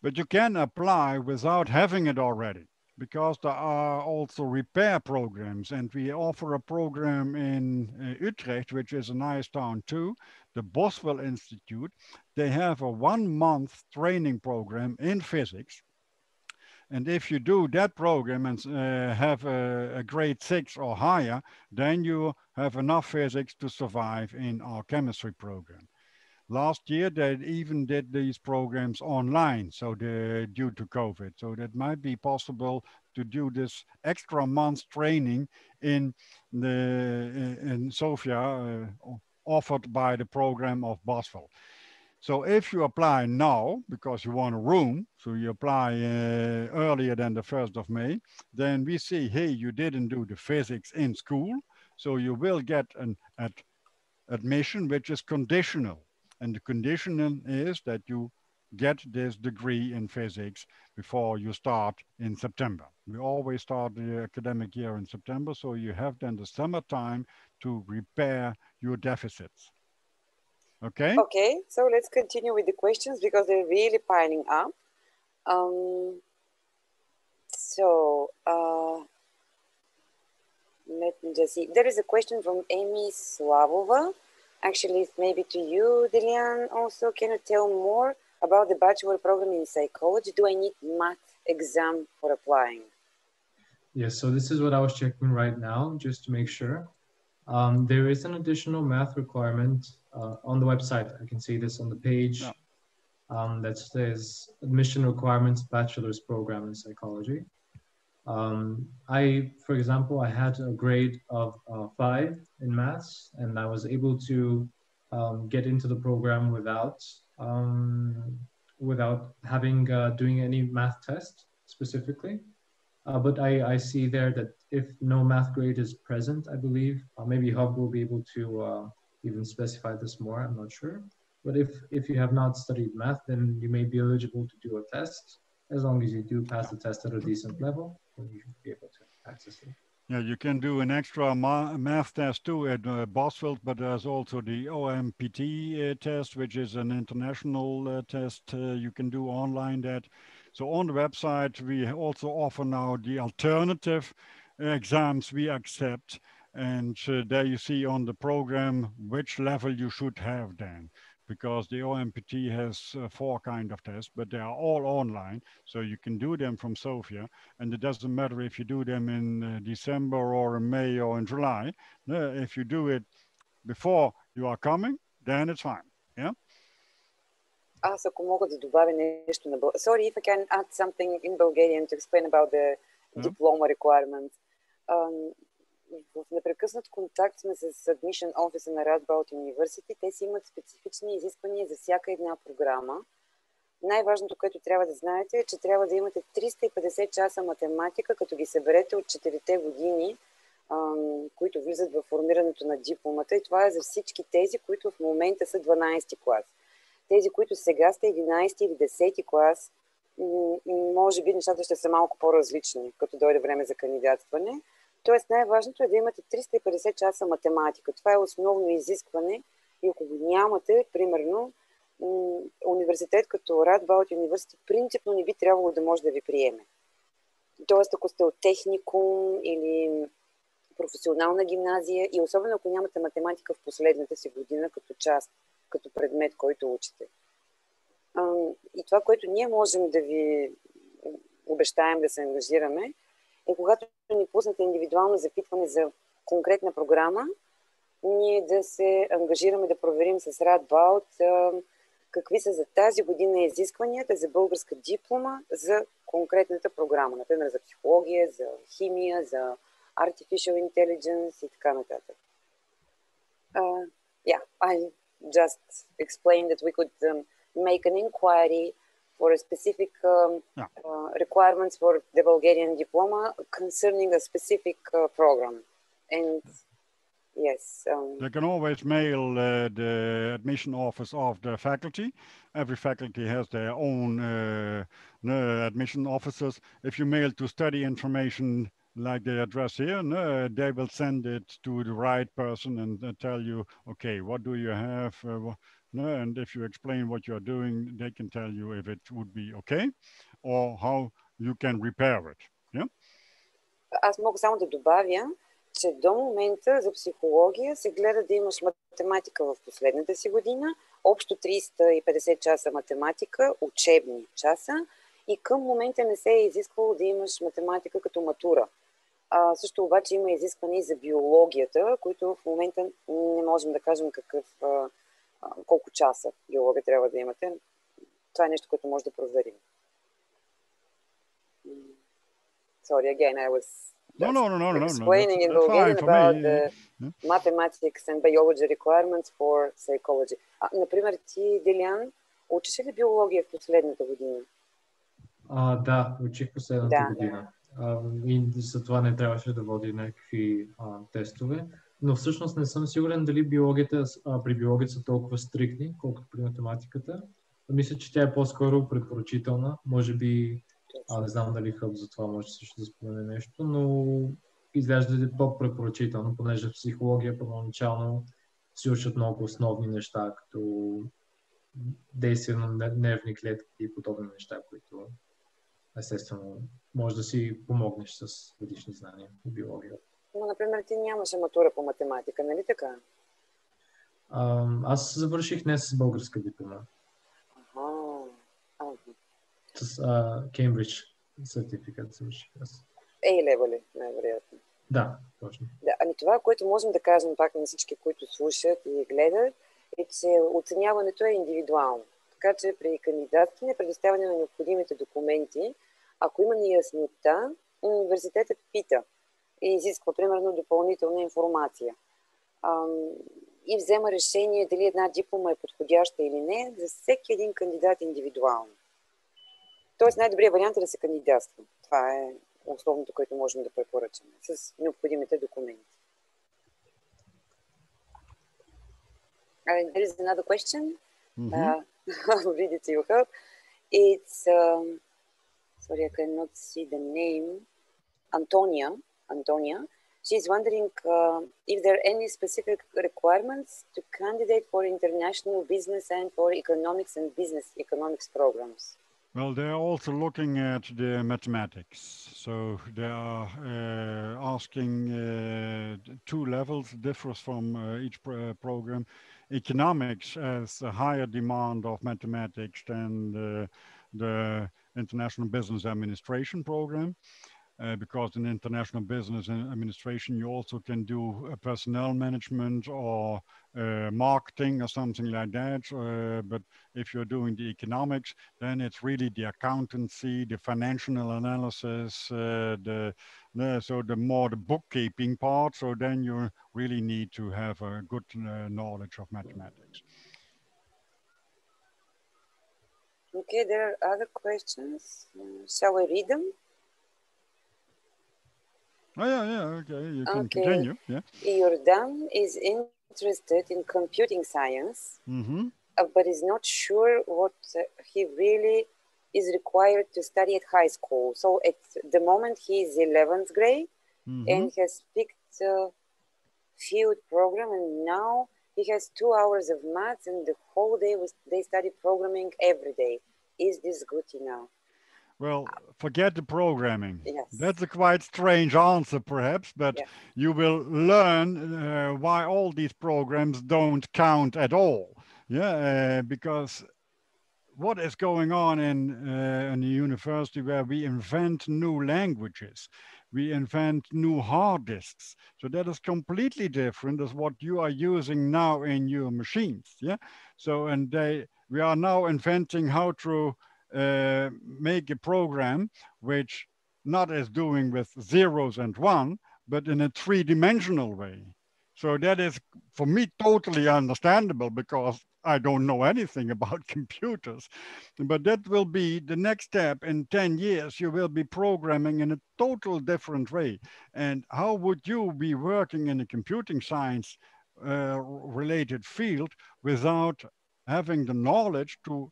But you can apply without having it already, because there are also repair programs. And we offer a program in Utrecht, which is a nice town too, the Boswell Institute. They have a 1-month training program in physics. And if you do that program and have a grade 6 or higher, then you have enough physics to survive in our chemistry program. Last year, they even did these programs online, so due to COVID. So that might be possible to do this extra month's training in Sofia, offered by the program of Boswell. So if you apply now, because you want a room, so you apply earlier than the 1st of May, then we see, hey, you didn't do the physics in school, so you will get an admission which is conditional. And the condition is that you get this degree in physics before you start in September. We always start the academic year in September, so you have then the summertime to repair your deficits. Okay? Okay, so let's continue with the questions because they're really piling up. Let me just see. There is a question from Amy Slavova. Actually, it's maybe to you, Delian, also. Can you tell more about the bachelor program in psychology? Do I need math exam for applying? Yes, so this is what I was checking right now, just to make sure. There is an additional math requirement on the website. I can see this on the page that says admission requirements bachelor's program in psychology. For example, I had a grade of 5 in maths, and I was able to get into the program without having doing any math test specifically. But I see there that if no math grade is present, I believe, maybe Hub will be able to even specify this more, I'm not sure. But if you have not studied math, then you may be eligible to do a test. As long as you do pass the test at a decent level, then you should be able to access it. Yeah, you can do an extra math test too at Boswell, but there's also the OMPT test, which is an international test. You can do online that. So on the website, we also offer now the alternative exams we accept. And there you see on the program which level you should have then. because the OMPT has 4 kind of tests, but they are all online. So you can do them from Sofia, and it doesn't matter if you do them in December or in May or in July. If you do it before you are coming, then it's fine. Yeah. Аз ако мога да добавя нещо на Bulgarian. Sorry if I can add something in Bulgarian to explain about the diploma requirements. В непрекъснат контакт сме с Admission Office на Radboud University. Те си имат специфични изисквания за всяка една програма. Най-важното, което трябва да знаете, е, че трябва да имате 350 часа математика, като ги съберете от 4-те години, които влизат в формирането на дипломата. И това е за всички тези, които в момента са 12-ти клас. Тези, които сега сте 11 или 10 клас, може би нещата ще са малко по-различни, като дойде време за кандидатстване. Тоест най-важното е да имате 350 часа математика. Това е основно изискване и ако го нямате, примерно, университет като Radboud University принципно не би трябвало да може да ви приеме. Тоест ако сте от техникум или професионална гимназия и особено ако нямате математика в последната си година като част, като предмет, който учите. И това, което ние можем да ви обещаем да се ангажираме, е когато ни пуснете индивидуално запитване за конкретна програма, ние да се ангажираме да проверим с Radboud какви са за тази година изискванията за българска диплома за конкретната програма. Например, за психология, за химия, за artificial intelligence и така нататък. I just explained that we could make an inquiry for a specific requirements for the Bulgarian diploma concerning a specific program. And yes. They can always mail the admission office of the faculty. Every faculty has their own admission officers. If you mail to study information like the address here, they will send it to the right person and tell you, okay, what do you have? And if you explain what you're doing, they can tell you if it would be okay or how you can repair it. Yeah? Аз мога само да добавя, че до момента за психология се гледа да имаш математика в последната си година, общо 350 часа математика, учебни часа, и към момента не се е изисквало да имаш математика като матура. Също обаче има изискване и за биологията, които в момента не можем да кажем колко часа биология трябва да имате. Това е нещо, което може да проверим. Sorry, again, I was explaining in Bulgarian about the mathematics and biology requirements for psychology. Например, ти, Делян, учиш ли биология в последната година? Да, учих последната година. И за това не трябваше да води някакви тестове. Но всъщност не съм сигурен дали при биологията са толкова стриктни, колкото при математиката. Мисля, че тя е по-скоро препоръчителна. Може би, не знам дали Хъб за това може също да спомене нещо, но изглежда да е по-препоръчително, понеже в психология първоначално се учат много основни неща, като действие на нервни клетки и подобни неща, които естествено може да си помогнеш с предишни знания в биология. Но, например, ти нямаше матура по математика, нали така? Аз завърших днес с българска диплома. С Cambridge сертификат завърших аз. A-level, най-вероятно. Да, точно. Да, ами това, което можем да кажем пак на всички, които слушат и гледат, е, че оценяването е индивидуално. Така че при кандидатстване, предоставяне на необходимите документи, ако има неяснота, университетът пита и изисква, примерно, допълнителна информация. И взема решение дали една диплома е подходяща или не за всеки един кандидат индивидуално. Тоест най-добрият вариант е да се кандидатства. Това е основното, което можем да препоръчаме с необходимите документи. There is another question. I'll read it to you, Hope. It's, sorry, I cannot see the name. Antonia. She's wondering if there are any specific requirements to candidate for international business and for economics and business economics programs. Well, they're also looking at the mathematics. So they are asking 2 levels, differs from each program. economics has a higher demand of mathematics than the International Business Administration program. Because in international business and administration, you also can do personnel management or marketing or something like that. But if you're doing the economics, then it's really the accountancy, the financial analysis, so the more the bookkeeping part. So then you really need to have a good knowledge of mathematics. Okay, there are other questions. Shall we read them? Oh, yeah, okay, you can continue, yeah. Jordan is interested in computing science, but is not sure what he really is required to study at high school. So at the moment he is 11th grade and has picked field program, and now he has 2 hours of maths and the whole day they study programming every day. Is this good enough? Well, forget the programming. Yes. That's a quite strange answer, perhaps, but you will learn why all these programs don't count at all. Yeah, because what is going on in the university where we invent new languages, we invent new hard disks. So that is completely different as what you are using now in your machines. Yeah. So, and we are now inventing how to make a program which not is doing with zeros and one, but in a three-dimensional way. So that is, for me, totally understandable because I don't know anything about computers. But that will be the next step. In 10 years, you will be programming in a total different way. And how would you be working in a computing science related field without having the knowledge to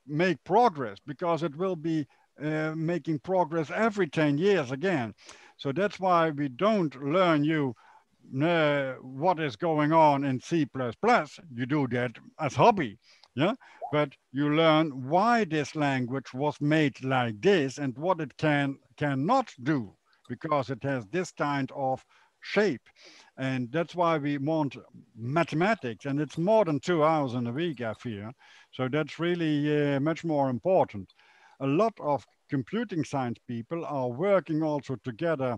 make progress, because it will be making progress every 10 years again. So that's why we don't learn you what is going on in C++. You do that as hobby, yeah? But you learn why this language was made like this and what it cannot do, because it has this kind of shape. And that's why we want mathematics, and it's more than 2 hours in a week, I fear. So that's really much more important. A lot of computing science people are working also together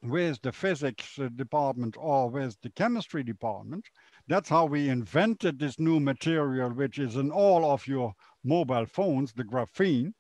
with the physics department or with the chemistry department. That's how we invented this new material, which is in all of your mobile phones, the graphene,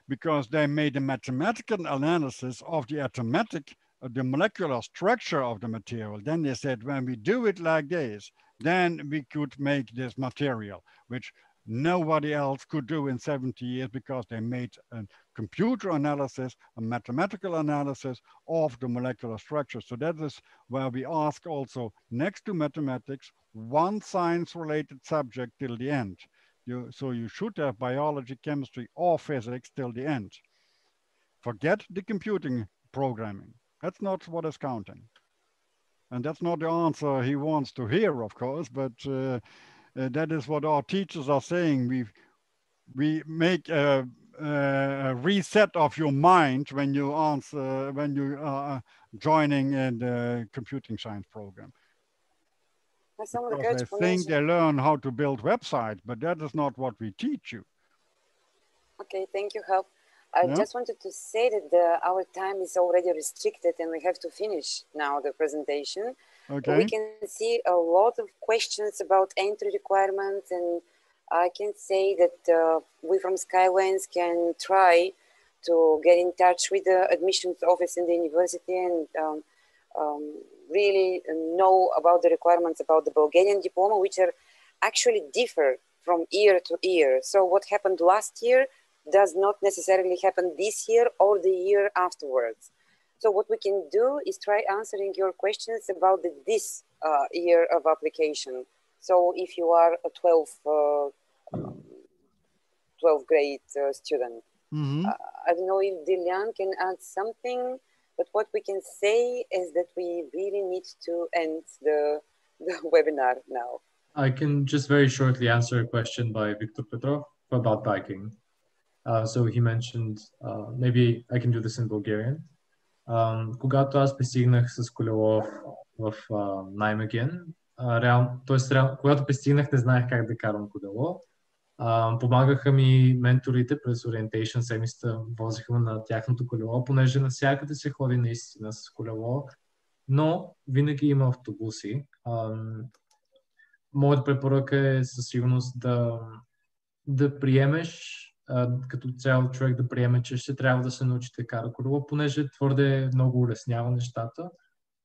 because they made a mathematical analysis of the molecular structure of the material. Then they said, when we do it like this, then we could make this material, which nobody else could do in 70 years because they made a computer analysis, a mathematical analysis of the molecular structure. So that is where we ask also, next to mathematics, one science-related subject till the end. So you should have biology, chemistry, or physics till the end. Forget the computing programming. That's not what is counting. And that's not the answer he wants to hear, of course, but that is what our teachers are saying. We make a reset of your mind when you are joining in the computing science program. Because they think they learn how to build websites, but that is not what we teach you. Okay, thank you, Help. I just wanted to say that our time is already restricted and we have to finish now the presentation. Okay. We can see a lot of questions about entry requirements, and I can say that we from Skylines can try to get in touch with the admissions office in the university and really know about the requirements about the Bulgarian diploma, which are actually differ from year to year. So what happened last year does not necessarily happen this year or the year afterwards. So what we can do is try answering your questions about this year of application. So if you are a 12th grade student, I don't know if Dilian can add something, but what we can say is that we really need to end the webinar now. I can just very shortly answer a question by Victor Petrov about biking. So he mentioned, maybe I can do this in Bulgarian. Когато аз пристигнах с колело в Naimegan, когато пристигнах, не знаех как да карам колело. Помагаха ми менторите през Orientation седмицата, возиха ме на тяхното колело, понеже навсякъде се ходи наистина с колело, но винаги има автобуси. Моята препоръка е със сигурност да приемеш, като цял човек да приеме, че ще трябва да се научите кара колело, понеже твърде много улеснява нещата.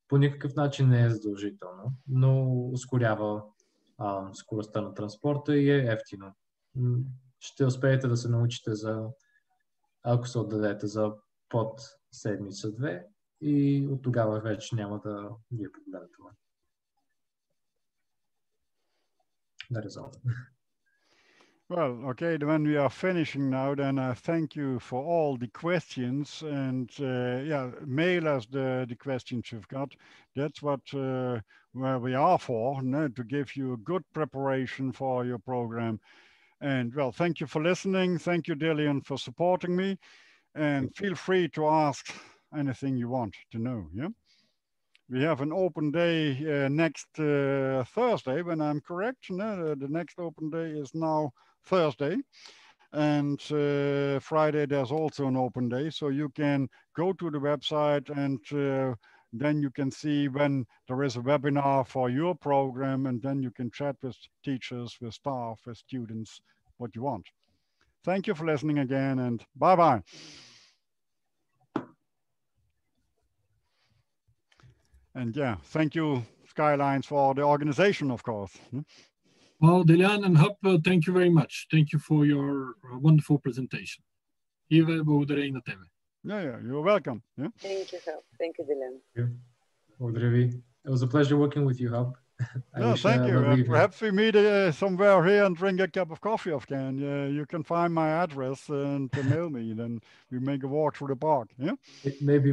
По никакъв начин не е задължително, но ускорява скоростта на транспорта и е ефтино. Ще успеете да се научите ако се отдадете за под седмица-две и от тогава вече няма да ви е проблем това. That is all. Well, okay, when we are finishing now, then I thank you for all the questions and mail us the questions you've got. That's where we are for, to give you a good preparation for your program. And well, thank you for listening. Thank you, Dillian, for supporting me. And feel free to ask anything you want to know. Yeah. We have an open day next Thursday, when I'm correct. The next open day is now Thursday. And Friday, there's also an open day. So you can go to the website and then you can see when there is a webinar for your program, and then you can chat with teachers, with staff, with students, what you want. Thank you for listening again, and bye-bye. And yeah, thank you, Skylines, for the organization, of course. Well, Delian and Hub, thank you very much. Thank you for your wonderful presentation. Yeah, you're welcome. Yeah? Thank you, Hub. Thank you, Delian. It was a pleasure working with you, Hub. Thank you. Perhaps we meet somewhere here and drink a cup of coffee again. You can find my address and mail me. Then we make a walk through the park. Yeah. Maybe.